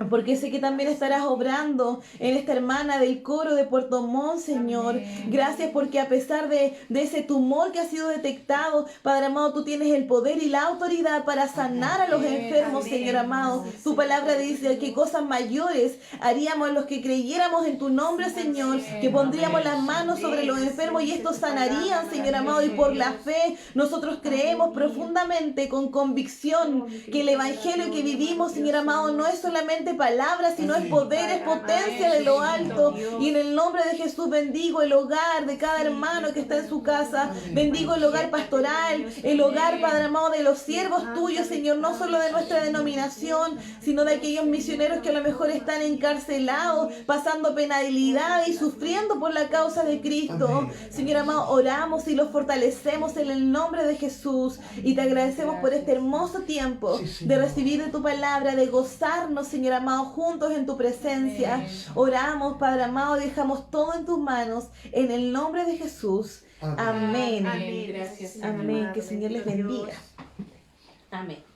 porque sé que también estarás obrando en esta hermana del coro de Puerto Montt, Señor. Gracias porque a pesar de ese tumor que ha sido detectado, Padre amado, tú tienes el poder y la autoridad para sanar a los enfermos, Señor amado. Tu palabra dice que cosas mayores haríamos los que creyéramos en tu nombre, Señor, que pondríamos las manos sobre los enfermos y estos sanarían, Señor amado, y por la fe nosotros creemos profundamente, con convicción, que el evangelio que vivimos, Señor amado, no es solamente palabras, sino es poder, es potencia de lo alto, y en el nombre de Jesús bendigo bendigo el hogar de cada hermano que está en su casa. Bendigo el hogar pastoral, el hogar, Padre amado, de los siervos tuyos, Señor, no solo de nuestra denominación, sino de aquellos misioneros que a lo mejor están encarcelados, pasando penalidad y sufriendo por la causa de Cristo. Amén. Señor amado, oramos y los fortalecemos en el nombre de Jesús y te agradecemos por este hermoso tiempo Sí, de Señor. recibir de tu palabra, de gozarnos, Señor amado, juntos en tu presencia. Oramos, Padre amado, y dejamos todo en tus manos en el nombre de Jesús. Amén. Amén. Amén. Gracias, Señor. Amén. Que el Señor les bendiga. Amén.